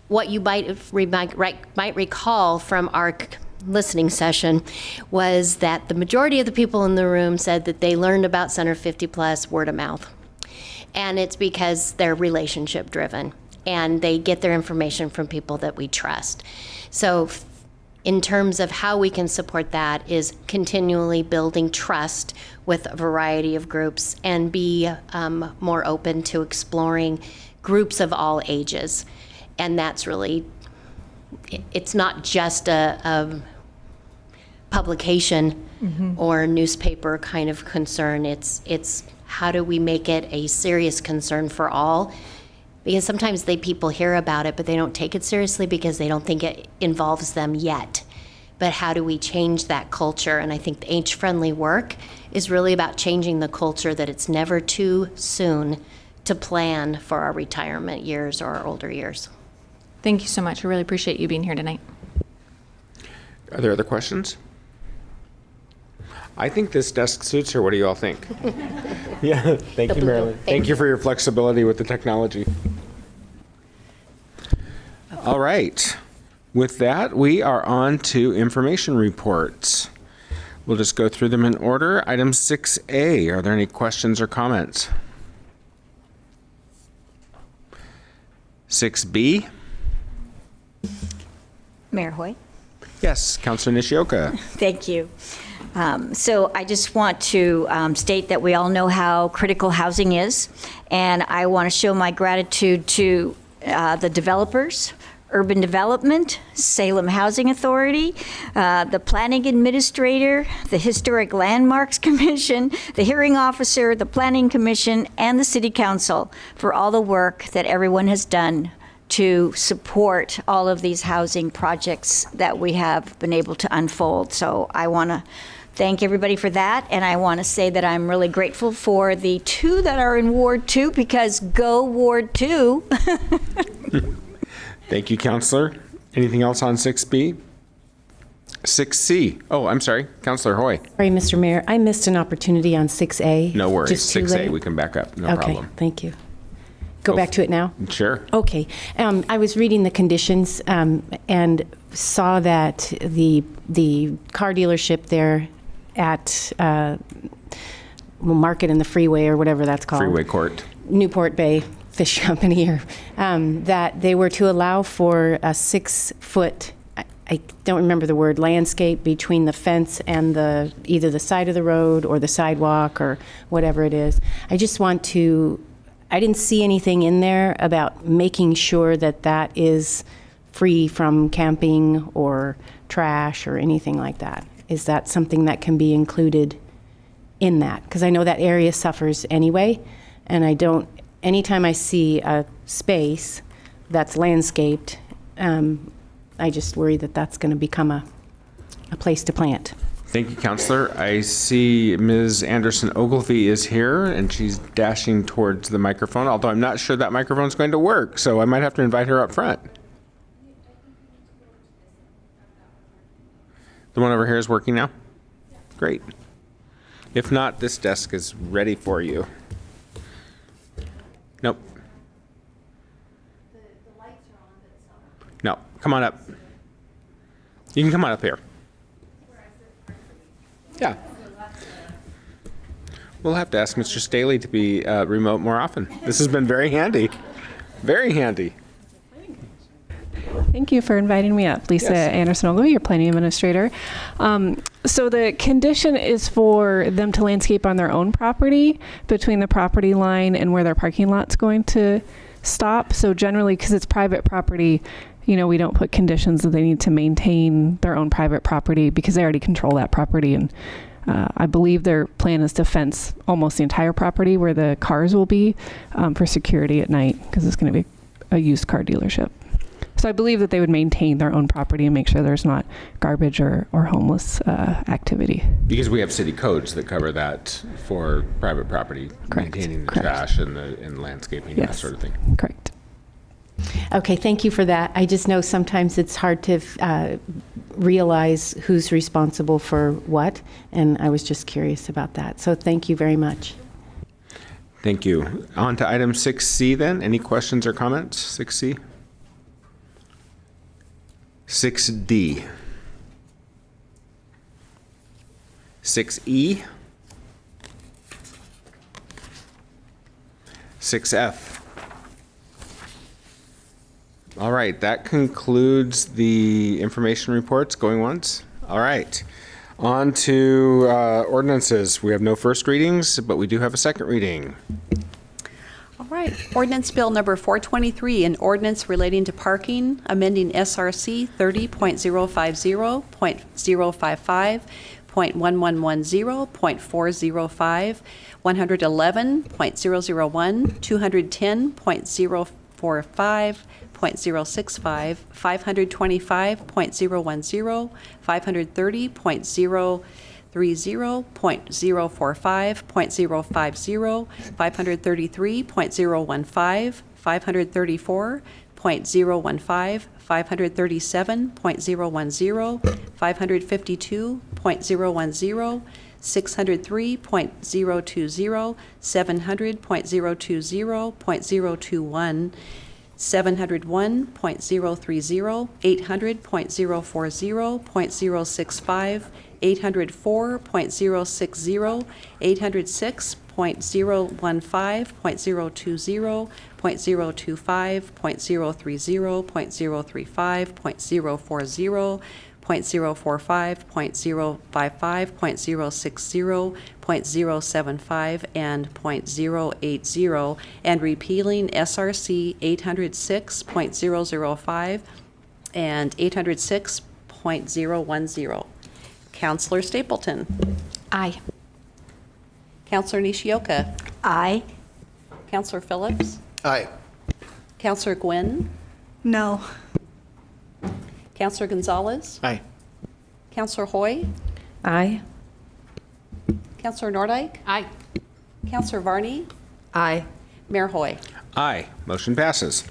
S18: what you might recall from our listening session was that the majority of the people in the room said that they learned about Center 50 Plus word of mouth. And it's because they're relationship driven and they get their information from people that we trust. So in terms of how we can support that is continually building trust with a variety of groups and be more open to exploring groups of all ages. And that's really, it's not just a publication or newspaper kind of concern. It's how do we make it a serious concern for all? Because sometimes people hear about it, but they don't take it seriously because they don't think it involves them yet. but how do we change that culture? And I think the age-friendly work is really about changing the culture that it's never too soon to plan for our retirement years or our older years.
S1: Thank you so much. I really appreciate you being here tonight.
S7: Are there other questions? I think this desk suits her. What do you all think? Yeah, thank you, Marilyn. Thank you for your flexibility with the technology. All right. With that, we are on to information reports. We'll just go through them in order. Item 6A, are there any questions or comments? 6B?
S15: Mayor Hoy?
S7: Yes, Councilor Nishioka.
S15: Thank you. So I just want to state that we all know how critical housing is, and I want to show my gratitude to the developers, Urban Development, Salem Housing Authority, the Planning Administrator, the Historic Landmarks Commission, the Hearing Officer, the Planning Commission, and the City Council for all the work that everyone has done to support all of these housing projects that we have been able to unfold. So I want to thank everybody for that, and I want to say that I'm really grateful for the 2 that are in Ward 2, because go Ward 2.
S7: Thank you, Councilor. Anything else on 6B? 6C. Oh, I'm sorry, Councilor Hoy.
S6: Sorry, Mr. Mayor, I missed an opportunity on 6A.
S7: No worries,
S6: Just too
S7: 6A,
S6: late?
S7: we can back up, no
S6: Okay,
S7: problem.
S6: thank you. Go back to it now?
S7: Sure.
S6: Okay. I was reading the conditions and saw that the car dealership there at Market and the Freeway, or whatever that's called.
S7: Freeway Court.
S6: Newport Bay Fish Company, or that they were to allow for a 6-foot, I don't remember the word, landscape between the fence and either the side of the road or the sidewalk or whatever it is. I didn't see anything in there about making sure that that is free from camping or trash or anything like that. Is that something that can be included in that? Because I know that area suffers anyway, and anytime I see a space that's landscaped, I just worry that that's going to become a place to plant.
S7: Thank you, Councilor. I see Ms. Anderson Ogilvie is here, and she's dashing towards the microphone, although I'm not sure that microphone's going to work, so I might have to invite her up front. The one over here is working now? Great. If not, this desk is ready for you. Nope. The lights are on, but it's not. No, come on up. You can come on up here. Yeah. We'll have to ask Mr. Staley to be remote more often. This has been very handy. Very handy.
S19: Thank you for inviting me up. Lisa Anderson Ogilvie, your planning administrator. So the condition is for them to landscape on their own property between the property line and where their parking lot's going to stop. So generally, because it's private property, we don't put conditions that they need to maintain their own private property because they already control that property. And I believe their plan is to fence almost the entire property where the cars will be for security at night, because it's going to be a used car dealership. So I believe that they would maintain their own property and make sure there's not garbage or homeless activity.
S7: Because we have city codes that cover that for private property, maintaining the trash and landscaping, that sort of thing.
S19: Correct.
S6: Okay, thank you for that. I just know sometimes it's hard to realize who's responsible for what, and I was just curious about that. So thank you very much.
S7: Thank you. On to item 6C then. Any questions or comments? 6C? 6D. 6E. 6F. All right, that concludes the information reports. Going once? All right. On to ordinances. We have no first readings, but we do have a second reading.
S2: All right. Ordinance Bill number 423, an ordinance relating to parking, amending SRC 30.050.055, .1110.405, 111.001, 210.045, 525.065, 525.010, 530.030, 0.045, 533.015, 534.015, 537.010, 552.010, 603.020, 700.020.021, 701.030, 800.040, 0.065, 804.060, 806.015, 0.020, 0.025, 0.030, 0.035, 0.040, 0.045, 0.055, 0.060, 0.075, and 0.080, and repealing SRC 806.005 and 806.010. Counselor Stapleton.
S1: Aye.
S2: Counselor Nishioka.
S15: Aye.
S2: Counselor Phillips.
S4: Aye.
S2: Counselor Gwynn.
S20: No.
S2: Counselor Gonzalez.
S11: Aye.
S2: Counselor Hoy.
S6: Aye.
S2: Counselor Nordike.
S10: Aye.
S2: Counselor Varney.
S3: Aye.
S2: Mayor Hoy.
S7: Aye. Motion passes.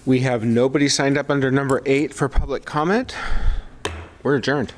S7: We have nobody signed up under number 8 for public comment. We're adjourned.